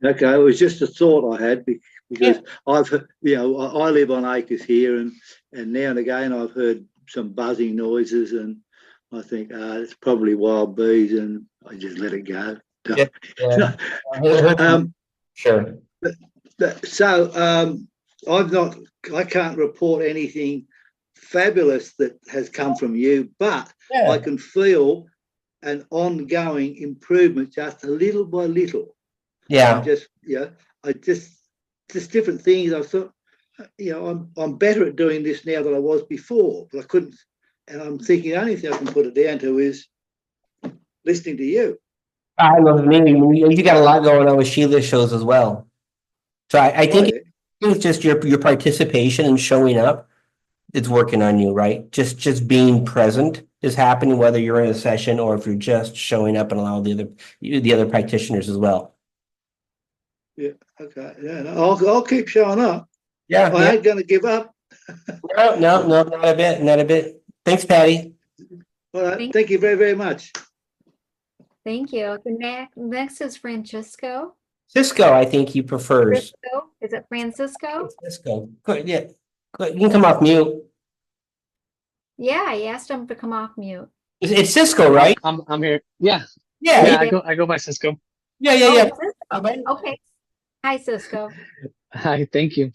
Okay, it was just a thought I had because I've, I live on acres here, and now and again I've heard some buzzing noises, and I think it's probably wild bees, and I just let it go. Sure. So I can't report anything fabulous that has come from you, but I can feel an ongoing improvement just a little by little. Yeah. Just different things. I thought, I'm better at doing this now than I was before, but I couldn't. And I'm thinking the only thing I can put it down to is listening to you. I love me. You got a lot going on with Sheila's shows as well. So I think it's just your participation and showing up. It's working on you, right? Just being present is happening, whether you're in a session or if you're just showing up and allow the other practitioners as well. Yeah. Okay. Yeah. No, I'll keep showing up. Yeah. I ain't going to give up. No, not a bit. Not a bit. Thanks, Patty. All right. Thank you very, very much. Thank you. The next is Francisco. Cisco, I think he prefers. Francisco? Is it Francisco? Cisco. Good. Yeah. Good. You can come off mute. Yeah, I asked him to come off mute. It's Cisco, right? I'm here. Yeah. Yeah. I go by Cisco. Yeah. Okay. Hi, Cisco. Hi. Thank you.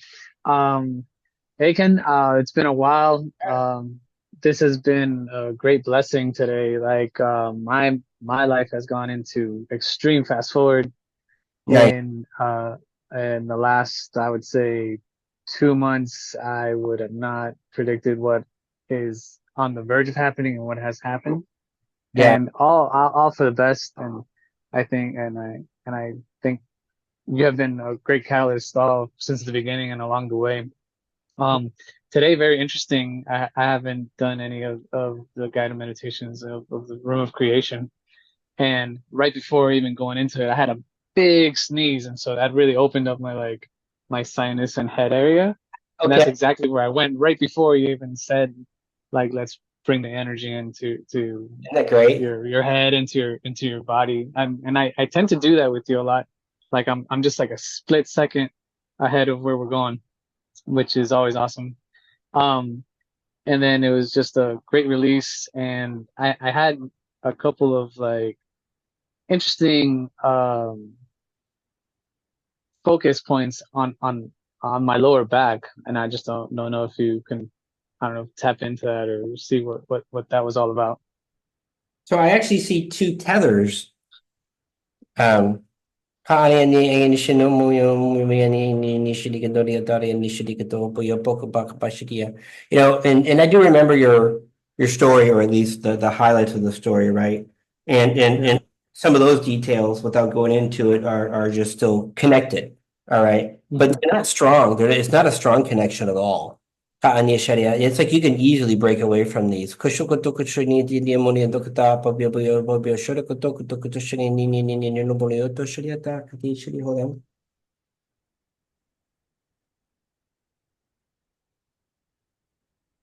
Hey Ken. It's been a while. This has been a great blessing today. Like my life has gone into extreme fast forward. Nice. In the last, I would say, 2 months, I would have not predicted what is on the verge of happening and what has happened. Yeah. And all for the best. And I think you have been a great catalyst all since the beginning and along the way. Today, very interesting. I haven't done any of the guided meditations of the room of creation. And right before even going into it, I had a big sneeze. And so that really opened up my sinus and head area. And that's exactly where I went right before you even said, let's bring the energy into Isn't that great? your head, into your body. And I tend to do that with you a lot. Like I'm just like a split second ahead of where we're going, which is always awesome. And then it was just a great release, and I had a couple of interesting focus points on my lower back, and I just don't know if you can, I don't know, tap into that or see what that was all about. So I actually see two tethers. And I do remember your your story, or at least the highlights of the story, right? And some of those details, without going into it, are just still connected. All right. But they're not strong. It's not a strong connection at all. It's like you can easily break away from these. Hold on.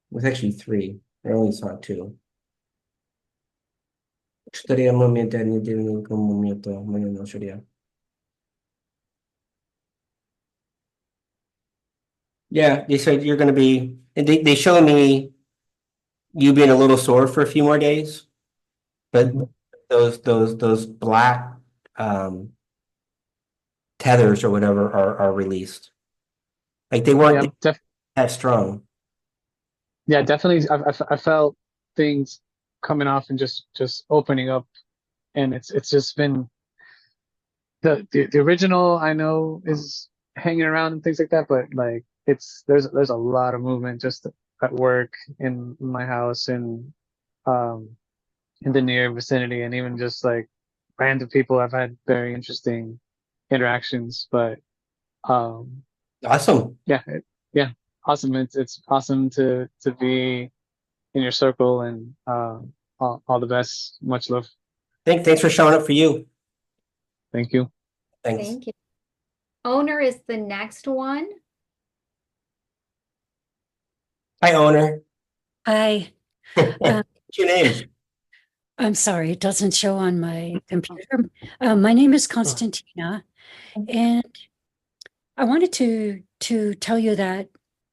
It was actually three. I only saw two. Yeah, they said you're gonna be, and they show me you being a little sore for a few more days, but those black tethers or whatever are released. Like they weren't that strong. Yeah, definitely. I felt things coming off and just opening up, and it's just been the original I know is hanging around and things like that, but like there's a lot of movement just at work, in my house, and um in the near vicinity, and even just like random people. I've had very interesting interactions, but awesome. Yeah, awesome. It's awesome to be in your circle, and all the best. Much love. Thanks for showing up for you. Thank you. Thanks. Thank you. Owner is the next one. Hi, Owner. Hi. What's your name? I'm sorry, it doesn't show on my computer. My name is Constantina, and I wanted to tell you that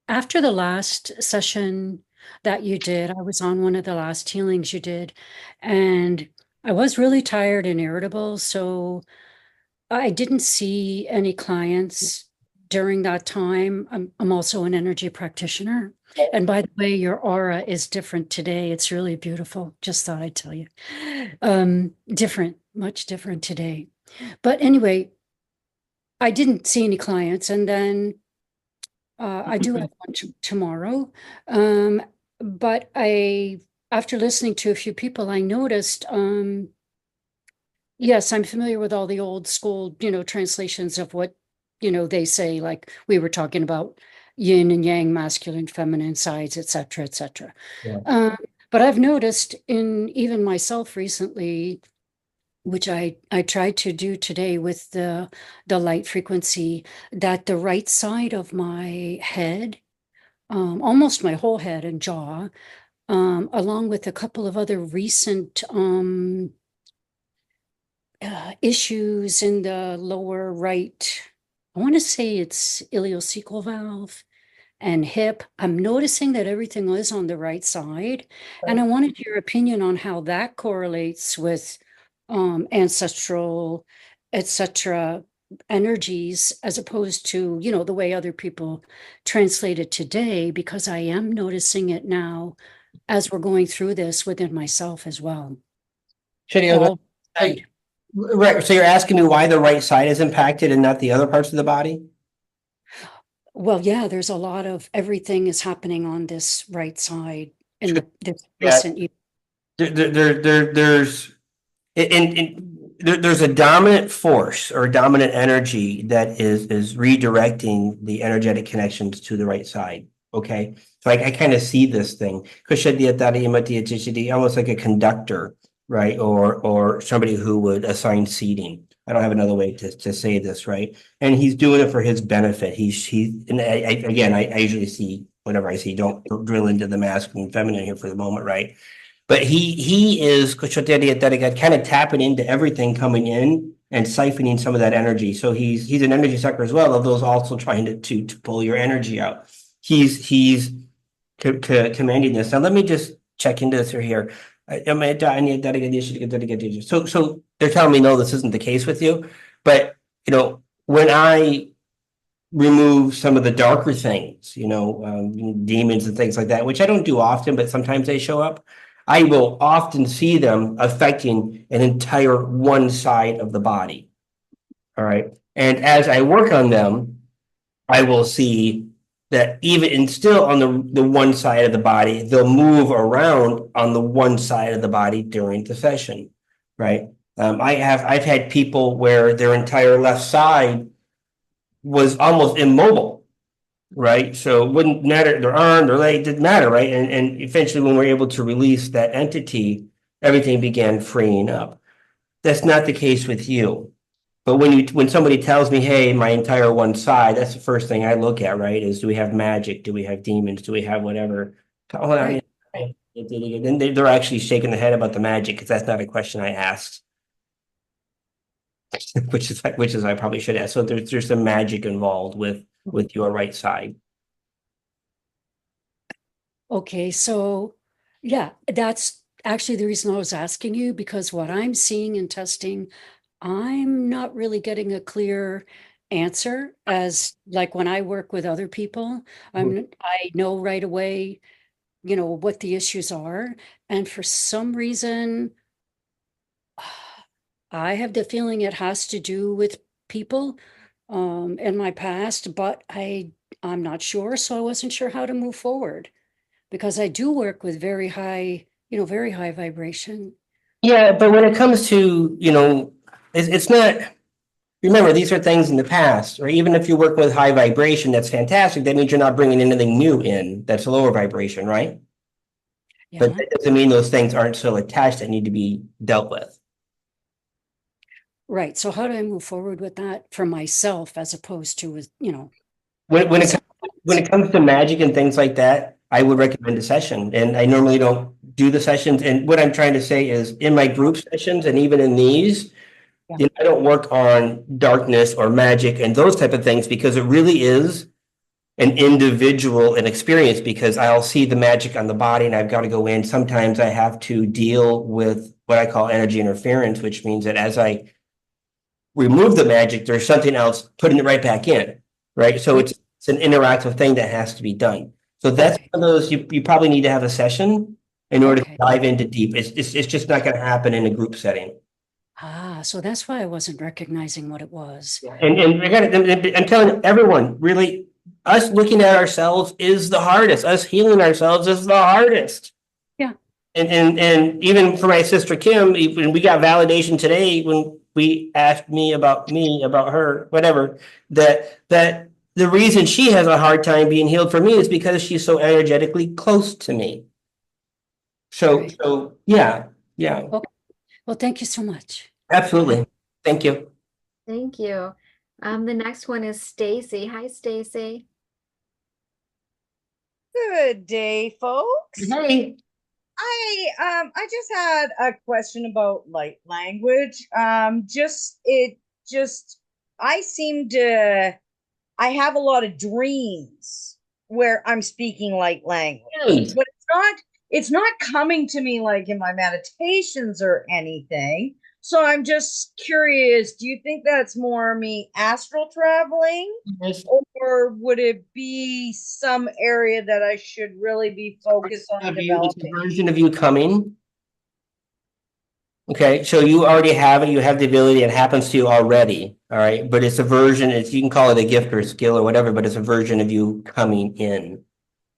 after the last session that you did, I was on one of the last healings you did, and I was really tired and irritable, so I didn't see any clients during that time. I'm also an energy practitioner. And by the way, your aura is different today. It's really beautiful. Just thought I'd tell you. Different, much different today. But anyway, I didn't see any clients. And then I do have one tomorrow. But after listening to a few people, I noticed, yes, I'm familiar with all the old school, translations of what, they say, like we were talking about yin and yang, masculine, feminine sides, et cetera, et cetera. Yeah. But I've noticed in even myself recently, which I tried to do today with the light frequency, that the right side of my head, almost my whole head and jaw, along with a couple of other recent issues in the lower right, I want to say it's ileocecal valve and hip. I'm noticing that everything is on the right side. And I wanted your opinion on how that correlates with ancestral, etc. energies, as opposed to, the way other people translate it today, because I am noticing it now as we're going through this within myself as well. Right. So you're asking me why the right side is impacted and not the other parts of the body? Well, yeah, there's a lot of everything is happening on this right side in the Yeah. recent year. There's a dominant force or dominant energy that is redirecting the energetic connections to the right side. Okay. So I kind of see this thing. Almost like a conductor, right? Or somebody who would assign seating. I don't have another way to say this, right? And he's doing it for his benefit. And I usually see whatever I see. Don't drill into the masculine and feminine here for the moment, right? But he is kind of tapping into everything coming in and siphoning some of that energy. So he's an energy sucker as well, of those also trying to pull your energy out. He's commanding this. Now let me just check into this here. So they're telling me no, this isn't the case with you. But when I remove some of the darker things, demons and things like that, which I don't do often, but sometimes they show up. I will often see them affecting an entire one side of the body. All right. And as I work on them, I will see that even and still on the one side of the body, they'll move around on the one side of the body during the session, right? I've had people where their entire left side was almost immobile, right? So it wouldn't matter, their arm, their leg, didn't matter, right? And eventually when we're able to release that entity, everything began freeing up. That's not the case with you. But when somebody tells me, hey, my entire one side, that's the first thing I look at, right? Is do we have magic? Do we have demons? Do we have whatever? Oh, Right. then they're actually shaking their head about the magic because that's not a question I asked. which is I probably should ask. So there's some magic involved with your right side. Okay, so yeah, that's actually the reason I was asking you, because what I'm seeing and testing, I'm not really getting a clear answer. As like when I work with other people, I know right away, you know, what the issues are. And for some reason, I have the feeling it has to do with people in my past, but I'm not sure. So I wasn't sure how to move forward, because I do work with very high, you know, very high vibration. Yeah, but when it comes to, you know, it's not, remember, these are things in the past, or even if you work with high vibration, that's fantastic. That means you're not bringing anything new in that's lower vibration, right? But Yeah. that doesn't mean those things aren't still attached that need to be dealt with. Right. So how do I move forward with that for myself as opposed to with, you know, When it comes to magic and things like that, I would recommend a session. And I normally don't do the sessions. And what I'm trying to say is in my group sessions and even in these, you know, I don't work on darkness or magic and those type of things because it really is an individual and experience, because I'll see the magic on the body and I've got to go in. Sometimes I have to deal with what I call energy interference, which means that as I remove the magic, there's something else putting it right back in, right? So it's an interactive thing that has to be done. So that's one of those, you probably need to have a session in order to dive into deep. It's just not going to happen in a group setting. Ah, so that's why I wasn't recognizing what it was. And I'm telling everyone, really, us looking at ourselves is the hardest. Us healing ourselves is the hardest. Yeah. And even for my sister Kim, when we got validation today, when we asked me about her, whatever, that the reason she has a hard time being healed for me is because she's so energetically close to me. So yeah. Okay. Well, thank you so much. Absolutely. Thank you. Thank you. The next one is Stacy. Hi, Stacy. Good day, folks. Hey. I just had a question about light language. I have a lot of dreams where I'm speaking light language, but it's not coming to me like in my meditations or anything. So I'm just curious, do you think that's more me astral traveling? Yes. Or would it be some area that I should really be focused on It's a developing? version of you coming. Okay, so you already have it, you have the ability, it happens to you already, all right? But it's a version, you can call it a gift or a skill or whatever, but it's a version of you coming in,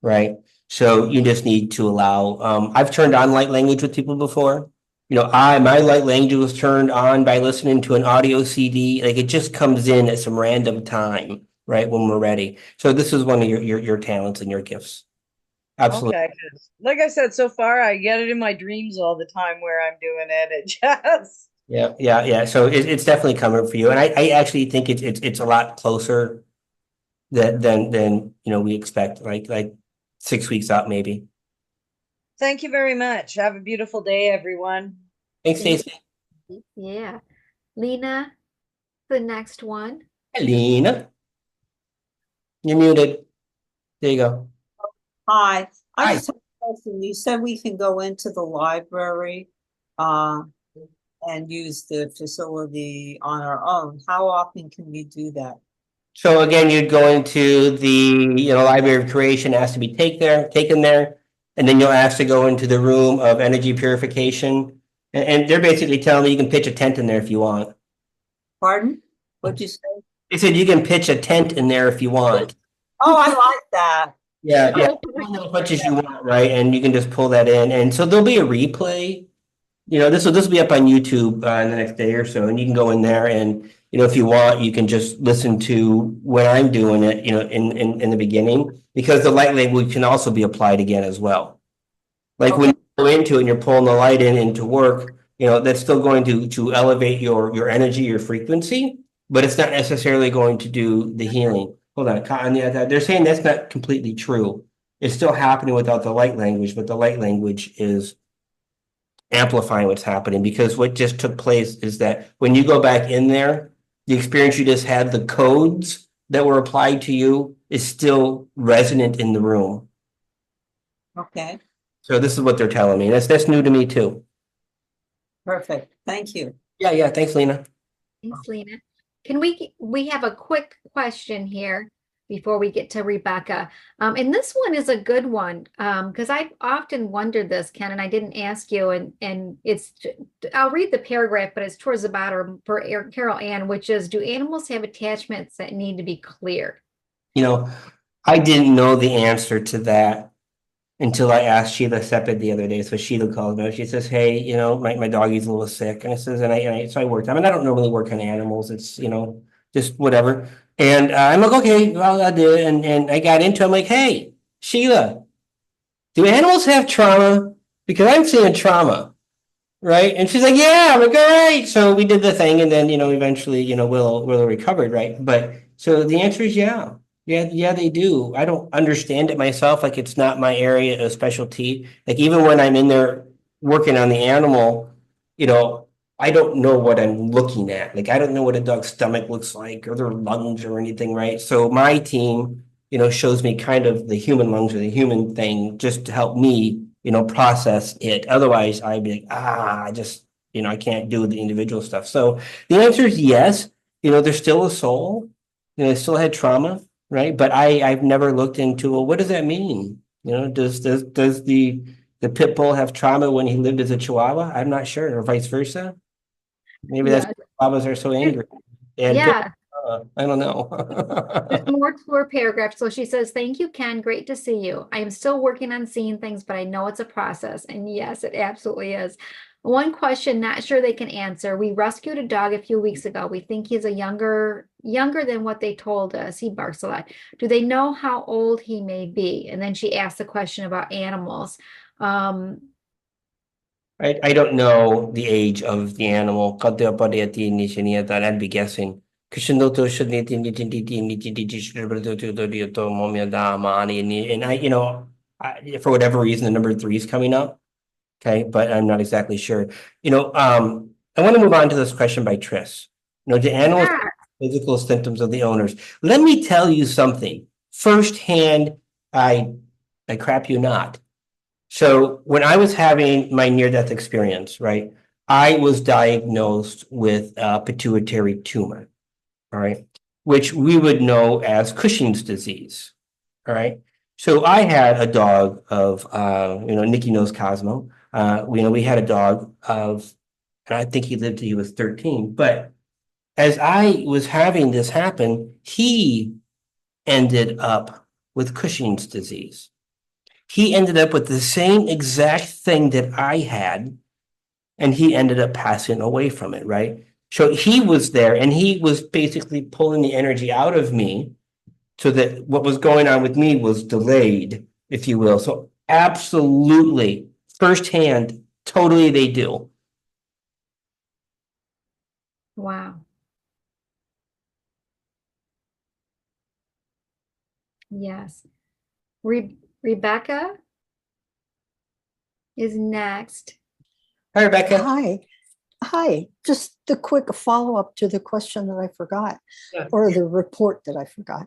right? So you just need to allow, I've turned on light language with people before. You know, my light language was turned on by listening to an audio CD, like it just comes in at some random time, right, when we're ready. So this is one of your talents and your gifts. Absolutely. Okay, 'cause like I said, so far I get it in my dreams all the time where I'm doing it. It just Yeah. So it's definitely coming for you, and I actually think it's a lot closer than you know we expect. Like 6 weeks out, maybe. thank you very much. Have a beautiful day, everyone. Thanks, Stacey. Yeah. Lena, the next one. Hi, Lena. You're muted. There you go. Hi, I Hi. just have a question. You said we can go into the library and use the facility on our own. How often can we do that? So again, you'd go into the Library of Creation, ask to be taken there, and then you'll ask to go into the room of energy purification, and they're basically telling you can pitch a tent in there if you want. Pardon? What'd you say? They said you can pitch a tent in there if you want. Oh, I like that. Yeah, as much as you want, right? And you can just pull that in. And so there'll be a replay. This will be up on YouTube in the next day or so, and you can go in there and if you want, you can just listen to when I'm doing it, in the beginning, because the light language can also be applied again as well. Like when you go into it and you're pulling the light in into work, that's still going to elevate your energy, your frequency, but it's not necessarily going to do the healing. Hold on, they're saying that's not completely true. It's still happening without the light language, but the light language is amplifying what's happening, because what just took place is that when you go back in there, the experience you just had, the codes that were applied to you is still resonant in the room. Okay, So this is what they're telling me. That's new to me too. perfect. Thank you. Yeah. Thanks, Lena. Thanks, Lena. Can we have a quick question here before we get to Rebecca? And this one is a good one, because I've often wondered this, Ken, and I didn't ask you, and I'll read the paragraph, but it's towards the bottom for Carol Ann, which is, do animals have attachments that need to be cleared? I didn't know the answer to that until I asked Sheila Sepid the other day. So Sheila called me. She says, "Hey, my doggy's a little sick," and I says, so I worked. I mean, I don't normally work on animals. It's just whatever. And I'm like, okay, well, I'll do it. And I got into it. I'm like, hey, Sheila, do animals have trauma? Because I'm seeing trauma, right? And she's like, yeah. I'm like, all right. So we did the thing, and then eventually Willow recovered, right? But so the answer is yeah. Yeah, they do. I don't understand it myself. Like, it's not my area of specialty. Like, even when I'm in there working on the animal, I don't know what I'm looking at. Like, I don't know what a dog's stomach looks like or their lungs or anything, right? So my team, shows me kind of the human lungs or the human thing just to help me, process it. Otherwise, I'd be like, I just, I can't do the individual stuff. So the answer is yes. There's still a soul. They still had trauma. Right. But I've never looked into, well, what does that mean? Does the pit bull have trauma when he lived as a Chihuahua? I'm not sure, or vice versa. Maybe that's why Chihuahuas are so angry. Yeah. I don't know. There's more to her paragraph. So she says, thank you, Ken. Great to see you. I am still working on seeing things, but I know it's a process. And yes, it absolutely is. One question, not sure they can answer. We rescued a dog a few weeks ago. We think he's younger than what they told us. He barks a lot. Do they know how old he may be? And then she asked the question about animals. I don't know the age of the animal. I'd be guessing. And for whatever reason, the number 3 is coming up. Okay, but I'm not exactly sure. I want to move on to this question by Triss. Do animals have physical symptoms of the owners? Let me tell you something. Firsthand, I crap you not. So when I was having my near-death experience, right, I was diagnosed with a pituitary tumor, all right, which we would know as Cushing's disease, all right. So I had a dog of, Nikki knows Cosmo. We had a dog of, and I think he lived till he was 13. But as I was having this happen, he ended up with Cushing's disease. He ended up with the same exact thing that I had, and he ended up passing away from it, right? So he was there, and he was basically pulling the energy out of me so that what was going on with me was delayed, if you will. So absolutely, firsthand, totally they do. Wow. Yes. Rebecca is next. Hi, Rebecca. Hi. Just the quick follow-up to the question that I forgot, or the report that I forgot.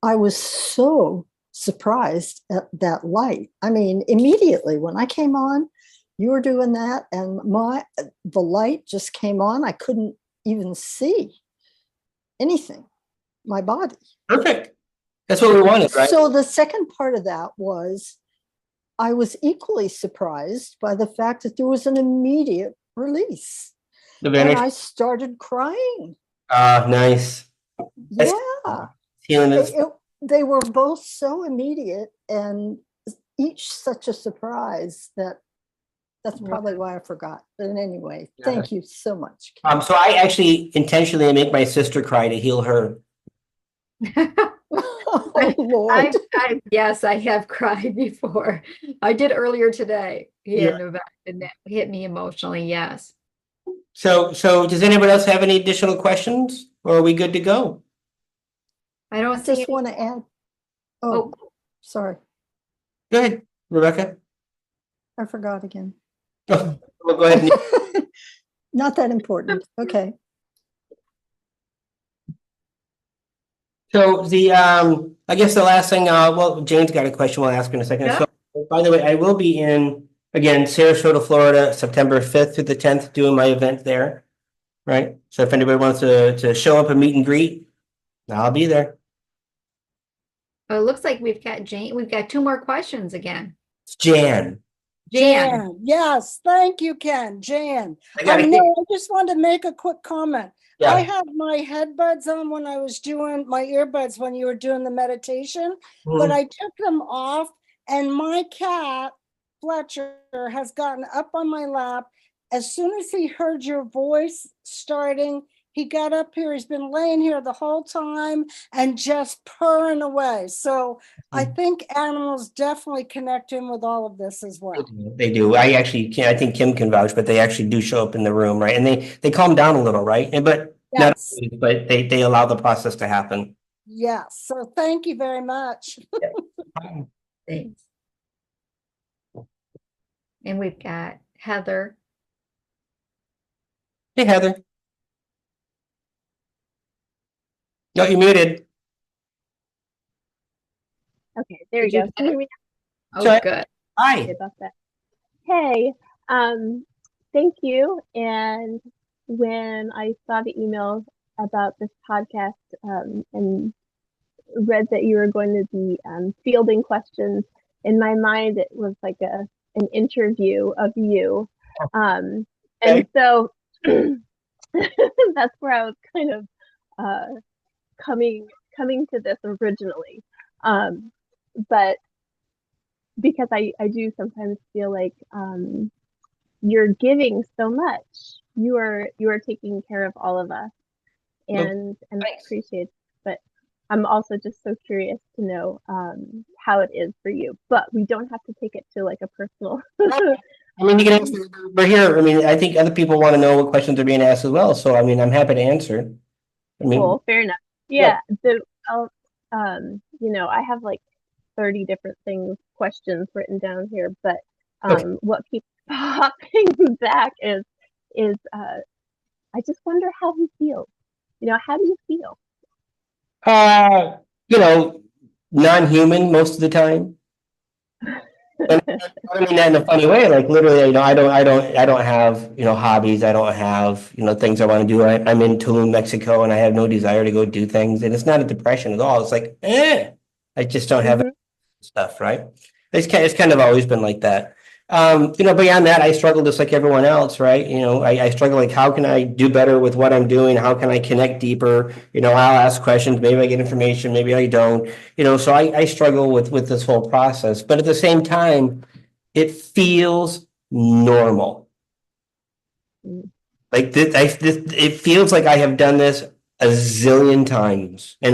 I was so surprised at that light. I mean, immediately when I came on, you were doing that, and the light just came on. I couldn't even see anything, my body. Perfect. That's what we wanted, right? So the second part of that was, I was equally surprised by the fact that there was an immediate release. And I started crying. Nice. Yeah. Healing is they were both so immediate and each such a surprise that that's probably why I forgot. But anyway, thank you so much. So I actually intentionally make my sister cry to heal her. Oh, Lord. Yes, I have cried before. I did earlier today here in Yeah. Nevada, and that hit me emotionally. Yes. So does anyone else have any additional questions, or are we good to go? I don't see. Just want to add. Oh, sorry. Go ahead, Rebecca. I forgot again. Well, go ahead. Not that important. Okay. So I guess the last thing, well, Jane's got a question we'll ask in a second. Yeah. So by the way, I will be in, again, Sarasota, Florida, September 5th through the 10th, doing my event there. Right? So if anybody wants to show up and meet and greet, I'll be there. Oh, it looks like we've got Jane. We've got two more questions again. It's Jan. Jan. Yes, thank you, Ken. Jan. I I just wanted to make a quick comment. Yeah. I had my headbuds on when I was doing my earbuds when you were doing the meditation, but I took them off, and my cat, Fletcher, has gotten up on my lap. As soon as he heard your voice starting, he got up here. He's been laying here the whole time and just purring away. So I think animals definitely connect in with all of this as well. They do. I think Kim can vouch, but they actually do show up in the room, right? And they calm down a little, right? But not always, but they allow the process to happen. Yes. So thank you very much. Thanks. And we've got Heather. Hey, Heather. No, you're muted. Okay, there we go. Can you hear me now? Oh, Sorry. good. Hi. Sorry about that. Hey, thank you. And when I saw the email about this podcast and read that you were going to be fielding questions, in my mind it was like an interview of you. And so that's where I was kind of coming to this originally. But because I do sometimes feel like you're giving so much. You are taking care of all of us, and I appreciate it. But I'm also just so curious to know how it is for you. But we don't have to take it to like a personal. I mean, you can answer. We're here. I mean, I think other people want to know what questions are being asked as well. So, I mean, I'm happy to answer. I mean, Cool, fair enough. Yeah. I have like 30 different questions written down here, but what keeps popping back is I just wonder how he feels. How do you feel? Non-human most of the time. And I mean that in a funny way. Like literally, I don't have hobbies. I don't have things I want to do. I'm in Tulum, Mexico, and I have no desire to go do things. And it's not a depression at all. It's like, I just don't have stuff. Right? It's kind of always been like that. Beyond that, I struggle just like everyone else, right? I struggle like, how can I do better with what I'm doing? How can I connect deeper? I'll ask questions, maybe I get information, maybe I don't, so I struggle with this whole process, but at the same time, it feels normal. Like it feels like I have done this a zillion times. And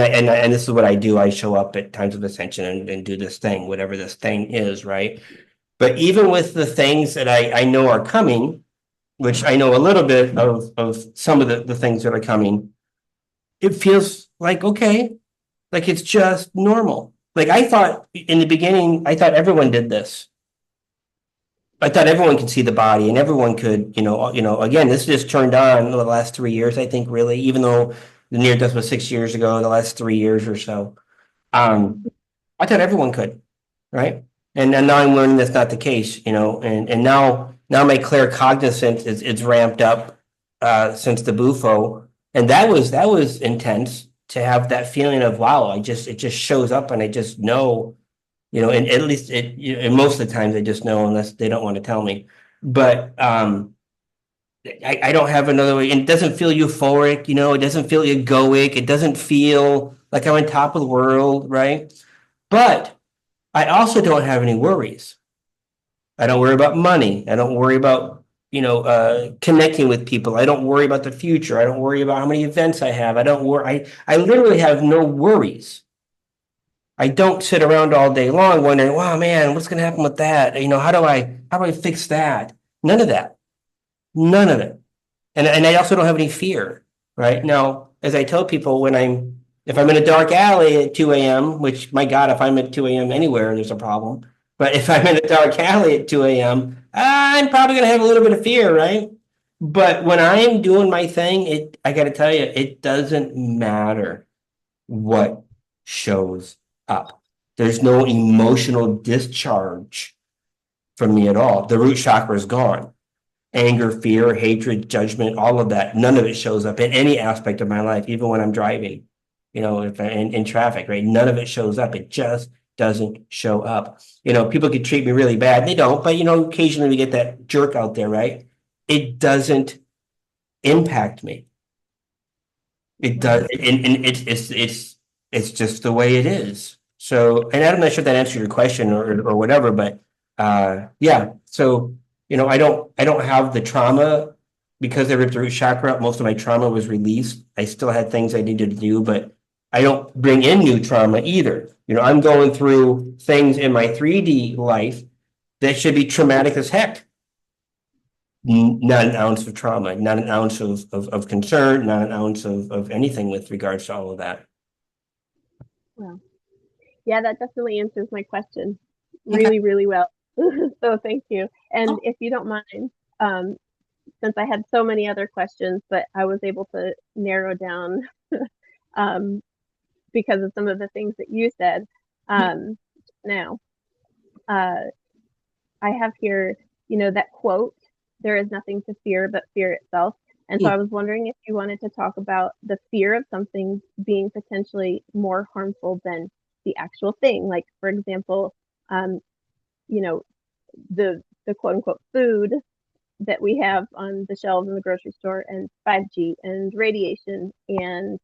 this is what I do. I show up at times of Ascension and do this thing, whatever this thing is, right? But even with the things that I know are coming, which I know a little bit of some of the things that are coming, it feels like, okay, like it's just normal. Like I thought in the beginning, I thought everyone did this. I thought everyone could see the body and everyone could, again, this just turned on in the last 3 years, I think, really, even though the near death was 6 years ago, the last 3 years or so. I thought everyone could, right? And now I'm learning that's not the case, and now my claircognizance is ramped up since the BUFO, and that was intense to have that feeling of wow, it just shows up and I just know, and at least and most of the times I just know unless they don't want to tell me, but I don't have another way, and it doesn't feel euphoric, it doesn't feel egoic, it doesn't feel like I'm on top of the world, right? But I also don't have any worries. I don't worry about money. I don't worry about, connecting with people. I don't worry about the future. I don't worry about how many events I have. I don't worry. I literally have no worries. I don't sit around all day long wondering, wow, man, what's going to happen with that? How do I fix that? None of that. None of it. And I also don't have any fear, right? Now, as I tell people, if I'm in a dark alley at 2 a.m., which my God, if I'm at 2 a.m. anywhere, there's a problem. But if I'm in a dark alley at 2 a.m., I'm probably going to have a little bit of fear, right? But when I'm doing my thing, I got to tell you, it doesn't matter what shows up. There's no emotional discharge from me at all. The root chakra is gone. Anger, fear, hatred, judgment, all of that, none of it shows up in any aspect of my life, even when I'm driving, if in traffic, right? None of it shows up. It just doesn't show up. People could treat me really bad. They don't, but occasionally we get that jerk out there, right? It doesn't impact me. It does, and it's just the way it is. So, and I'm not sure if that answered your question or whatever, but yeah. So, I don't have the trauma because I ripped the root chakra out. Most of my trauma was released. I still had things I needed to do, but I don't bring in new trauma either. I'm going through things in my 3D life that should be traumatic as heck. Not an ounce of trauma, not an ounce of concern, not an ounce of anything with regards to all of that. Well, yeah, that definitely answers my question really, really well. So thank you. And if you don't mind, since I had so many other questions, but I was able to narrow down because of some of the things that you said. Now, I have here, that quote, "There is nothing to fear but fear itself." And so I was wondering if you wanted to talk about the fear of something being potentially more harmful than the actual thing. Like, for example, the quote unquote food that we have on the shelves in the grocery store, and 5G and radiation and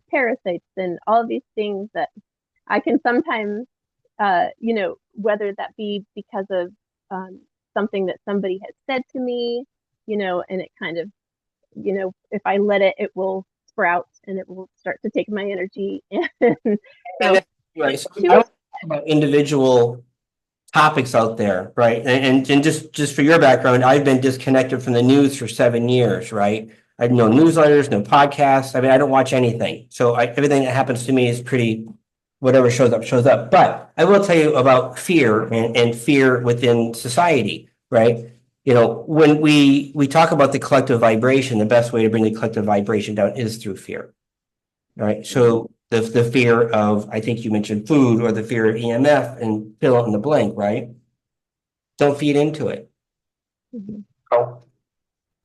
parasites and all of these things that I can sometimes, whether that be because of something that somebody has said to me, and it kind of, if I let it, it will sprout and it will start to take my energy. And so, right. So I want to talk about individual topics out there, right? And just for your background, I've been disconnected from the news for 7 years, right? I have no newsletters, no podcasts. I mean, I don't watch anything. So everything that happens to me is pretty, whatever shows up, shows up. But I will tell you about fear and fear within society, right? When we talk about the collective vibration, the best way to bring the collective vibration down is through fear, right? So the fear of, I think you mentioned food, or the fear of EMF, and fill in the blank, right? Don't feed into it. Oh,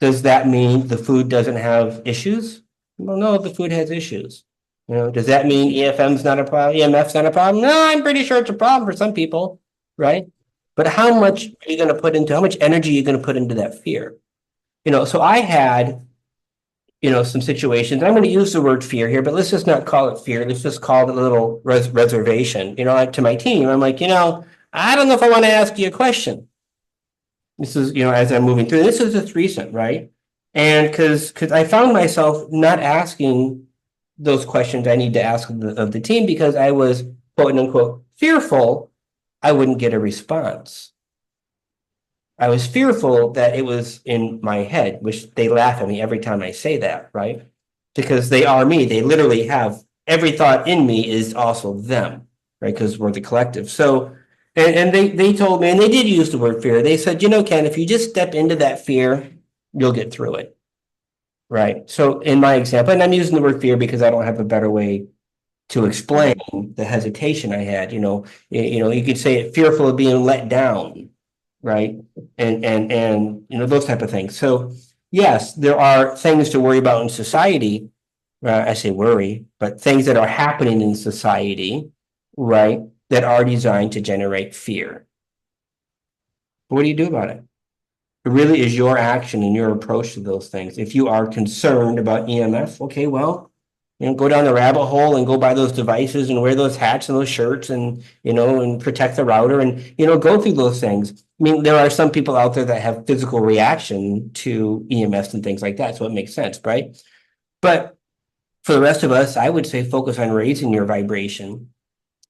does that mean the food doesn't have issues? Well, no, the food has issues. Does that mean EFM's not a problem? EMF's not a problem? No, I'm pretty sure it's a problem for some people, right? But how much are you going to put into, how much energy are you going to put into that fear? So I had, some situations. I'm going to use the word fear here, but let's just not call it fear. Let's just call it a little reservation. To my team, I'm like, I don't know if I want to ask you a question. This is, as I'm moving through, this is just recent, right? And because I found myself not asking those questions I need to ask of the team because I was, quote unquote, fearful I wouldn't get a response. I was fearful that it was in my head, which they laugh at me every time I say that, right? Because they are me. They literally have every thought in me is also them, right? Because we're the collective. So, and they told me, and they did use the word fear. They said, Ken, if you just step into that fear, you'll get through it. Right. So in my example, and I'm using the word fear because I don't have a better way to explain the hesitation I had, you could say it, fearful of being let down, right? And those type of things. So yes, there are things to worry about in society. I say worry, but things that are happening in society, right, that are designed to generate fear. What do you do about it? It really is your action and your approach to those things. If you are concerned about EMF, okay, well, go down the rabbit hole and go buy those devices and wear those hats and those shirts and, and protect the router and, go through those things. I mean, there are some people out there that have physical reaction to EMS and things like that. So it makes sense, right? But for the rest of us, I would say focus on raising your vibration,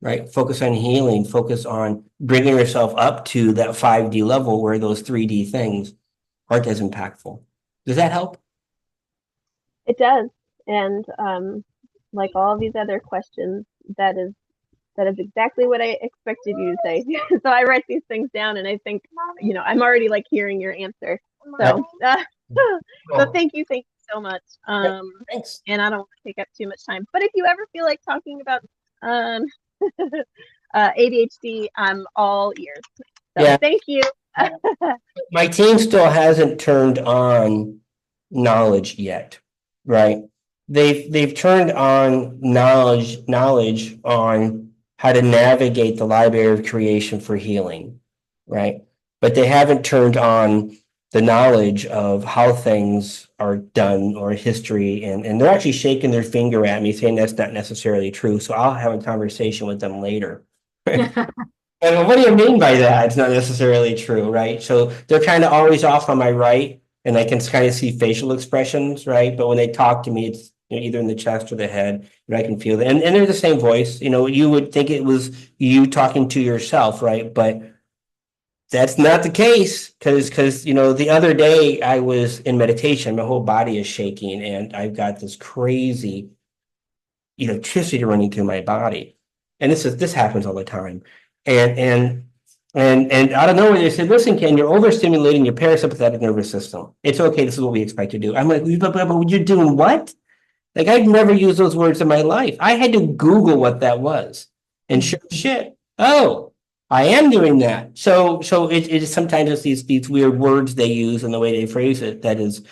right? Focus on healing, focus on bringing yourself up to that 5D level where those 3D things aren't as impactful. Does that help? It does. And like all these other questions, that is exactly what I expected you to say. So I write these things down and I think, I'm already like hearing your answer. So so thank you so much. Thanks. And I don't want to take up too much time. But if you ever feel like talking about ADHD, I'm all ears. So Yeah. thank you. My team still hasn't turned on knowledge yet, right? They've turned on knowledge on how to navigate the library of creation for healing, right? But they haven't turned on the knowledge of how things are done or history, and they're actually shaking their finger at me saying that's not necessarily true. So I'll have a conversation with them later. And what do you mean by that? It's not necessarily true, right? So they're kind of always off on my right, and I can kind of see facial expressions, right? But when they talk to me, it's either in the chest or the head, and I can feel it. And they're the same voice. You would think it was you talking to yourself, right? But that's not the case because the other day I was in meditation, my whole body is shaking, and I've got this crazy electricity running through my body, and this happens all the time. And out of nowhere, they said, listen, Ken, you're overstimulating your parasympathetic nervous system. It's okay. This is what we expect to do. I'm like, but you're doing what? Like, I've never used those words in my life. I had to Google what that was. And sure shit. Oh, I am doing that. So it is sometimes it's these weird words they use and the way they phrase it that is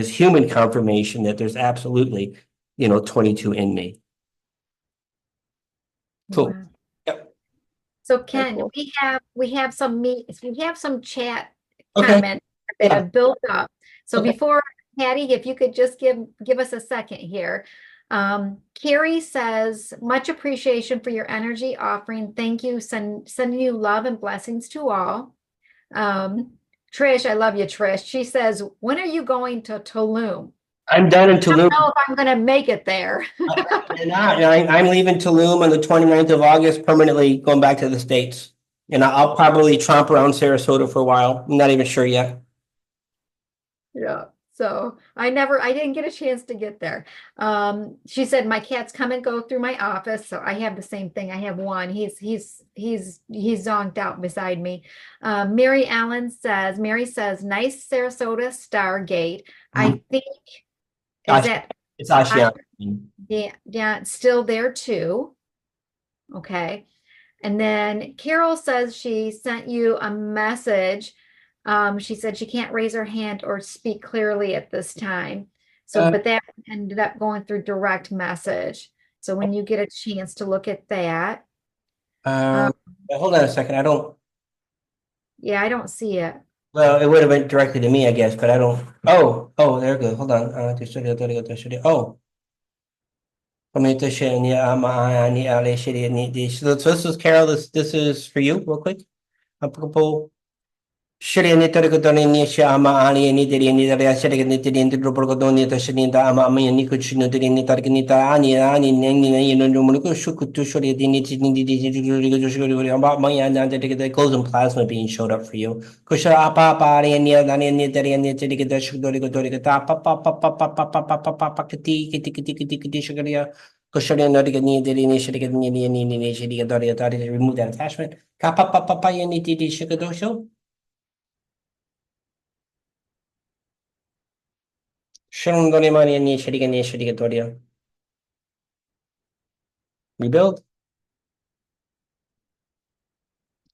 human confirmation that there's absolutely, 22 in me. Cool. Wow. So Ken, we have some chat comments that have built up. So before Patty, if you could just give us a second here. Carrie says, much appreciation for your energy offering. Thank you. Sending you love and blessings to all. Trish, I love you, Trish. She says, when are you going to Tulum? I'm done in Tulum. I don't know if I'm going to make it there. I'm leaving Tulum on the 29th of August, permanently going back to the States. And I'll probably tromp around Sarasota for a while. I'm not even sure yet. Yeah. So I didn't get a chance to get there. She said, my cats come and go through my office. So I have the same thing. I have one. He's zonked out beside me. Mary says, nice Sarasota Stargate. I think it's Ascension. Yeah, it's still there too. Okay. And then Carol says she sent you a message. She said she can't raise her hand or speak clearly at this time. So, but that ended up going through direct message. So when you get a chance to look at that. Hold on a second. Yeah, I don't see it. Well, it would have went directly to me, I guess, but I don't. Oh, there we go. Hold on. Oh. So this is Carol. This is for you, real quick. Shri Nitarikotoni Nisha Ama Ali and Nitari Sharikan to Progodoni to Shaninta Ama and Nikuchinutari Nitarkinita Ani Numuko Shuku to Shuri about my and the golden plasma being showed up for you. Kusha Apa and Nidani and Nitari and Nitarika Shudorika Papa Kitty Sugaria. Kushari Nordica Nidari Nishika Nishika remove that attachment. Papa and Nitty Shikadosho. Rebuild.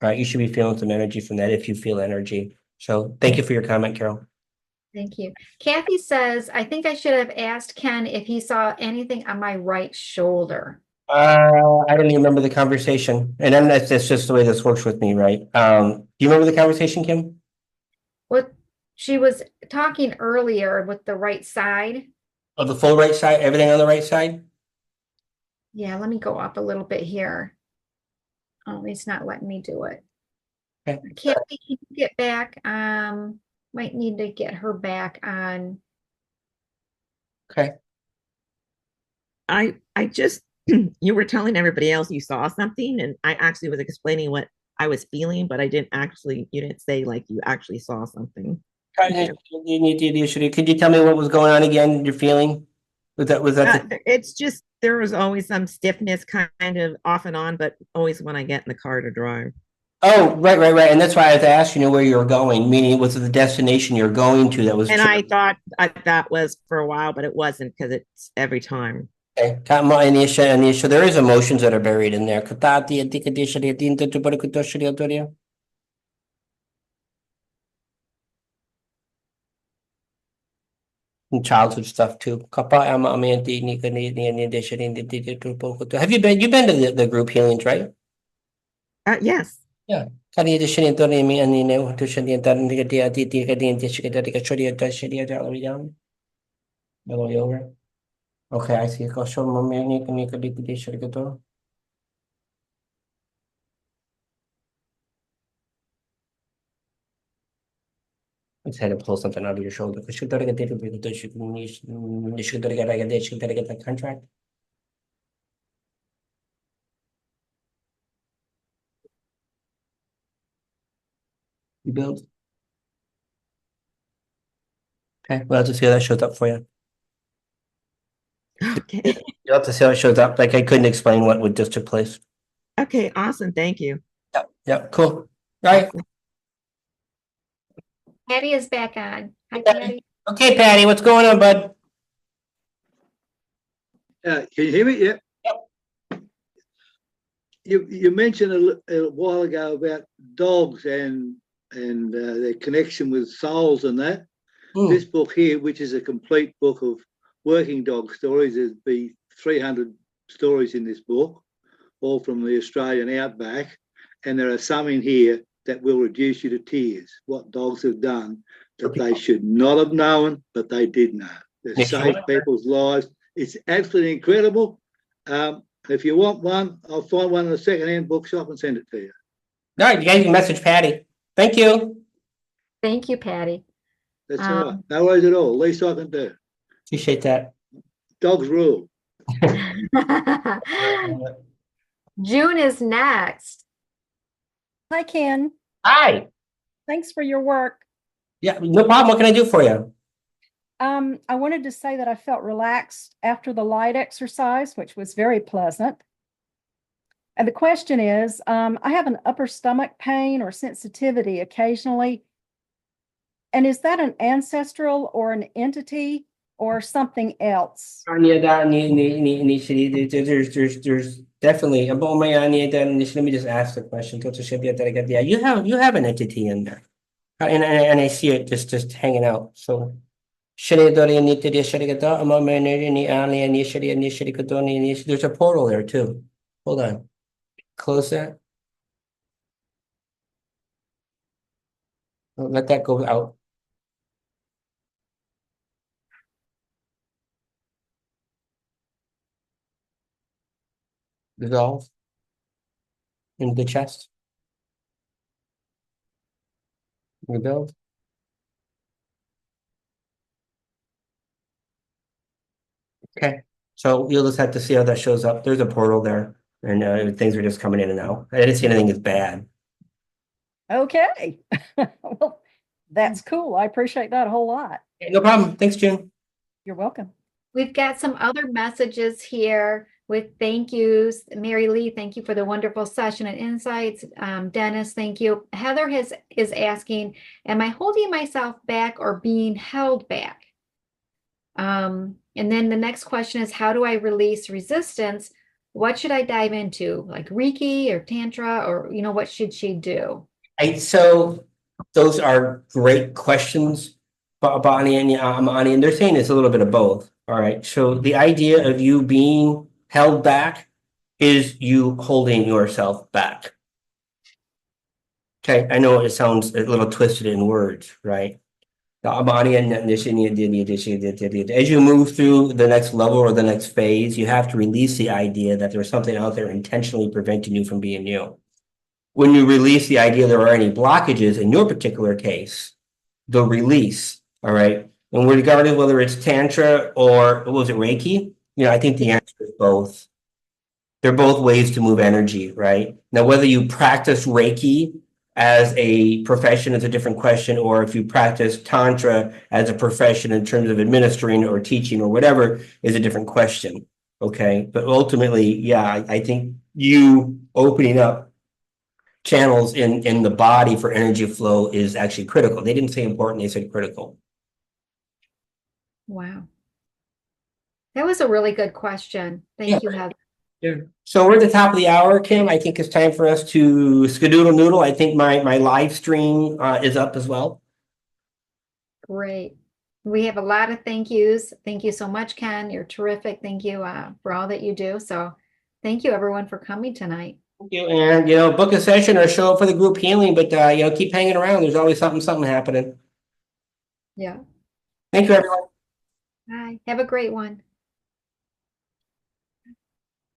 All right, you should be feeling some energy from that if you feel energy. So thank you for your comment, Carol. Thank you. Kathy says, I think I should have asked Ken if he saw anything on my right shoulder. I didn't even remember the conversation. And then that's just the way this works with me, right? Do you remember the conversation, Kim? What she was talking earlier with the right side. Oh, the full right side, everything on the right side? Yeah, let me go up a little bit here. Oh, it's not letting me do it. Okay. Kathy, can you get back? Might need to get her back on. Okay. I just you were telling everybody else you saw something, and I actually was explaining what I was feeling, but you didn't say like you actually saw something. Could you tell me what was going on again? You're feeling? Was that It's just there was always some stiffness kind of off and on, but always when I get in the car to drive. Oh, right. And that's why I was asking you where you were going, meaning was it the destination you're going to that was And I thought that was for a while, but it wasn't because it's every time. Okay. There is emotions that are buried in there. And childhood stuff too. Have you've been to the group healings, right? Yes. Yeah. All the way over. Okay, I see. I just had to pull something out of your shoulder. You should get that contract. You build. Okay, well, I'll just see how that shows up for you. Okay. You'll have to see how it shows up. Like I couldn't explain what would just took place. Okay, awesome. Thank you. Yeah, cool. All right. Patty is back on. Hi, Patty. Okay, Patty, what's going on, bud? Can you hear me? Yep. You mentioned a while ago about dogs and their connection with souls and that. This book here, which is a complete book of working dog stories, there's be 300 stories in this book, all from the Australian outback, and there are some in here that will reduce you to tears. What dogs have done that they should not have known, but they did know. They've saved people's lives. It's absolutely incredible. If you want one, I'll find one in a second-hand bookshop and send it to you. All right, you guys can message Patty. Thank you. Thank you, Patty. That's all right. No worries at all. Least I can do. Appreciate that. Dogs rule. June is next. Hi, Ken. Hi. Thanks for your work. Yeah, no problem. What can I do for you? I wanted to say that I felt relaxed after the light exercise, which was very pleasant. And the question is, I have an upper stomach pain or sensitivity occasionally. And is that an ancestral or an entity or something else? There's definitely let me just ask the question. Yeah, you have an entity in there. And I see it just hanging out. So there's a portal there too. Hold on. Close that. Let that go out. Dissolve into the chest. Rebuild. Okay, so you'll just have to see how that shows up. There's a portal there, and things are just coming in and out. I didn't see anything as bad. Okay. Well, that's cool. I appreciate that a whole lot. No problem. Thanks, June. You're welcome. We've got some other messages here with thank yous. Mary Lee, thank you for the wonderful session and insights. Dennis, thank you. Heather is asking, am I holding myself back or being held back? And then the next question is, how do I release resistance? What should I dive into? Like Reiki or Tantra, or, what should she do? So those are great questions, Bonnie and Ani, and they're saying it's a little bit of both. All right. So the idea of you being held back is you holding yourself back. Okay. I know it sounds a little twisted in words, right? As you move through the next level or the next phase, you have to release the idea that there's something out there intentionally preventing you from being you. When you release the idea there are any blockages in your particular case, the release, all right? And regardless of whether it's Tantra or was it Reiki? I think the answer is both. They're both ways to move energy, right? Now, whether you practice Reiki as a profession is a different question, or if you practice Tantra as a profession in terms of administering or teaching or whatever is a different question, okay? But ultimately, yeah, I think you opening up channels in the body for energy flow is actually critical. They didn't say important, they said critical. Wow. That was a really good question. Thank you, Heather. Yeah. So we're at the top of the hour, Kim. I think it's time for us to skadoodle noodle. I think my live stream is up as well. Great. We have a lot of thank yous. Thank you so much, Ken. You're terrific. Thank you for all that you do. So thank you everyone for coming tonight. Thank you. And book a session or show up for the group healing, but keep hanging around. There's always something happening. Yeah. Thank you, everyone. Bye. Have a great one.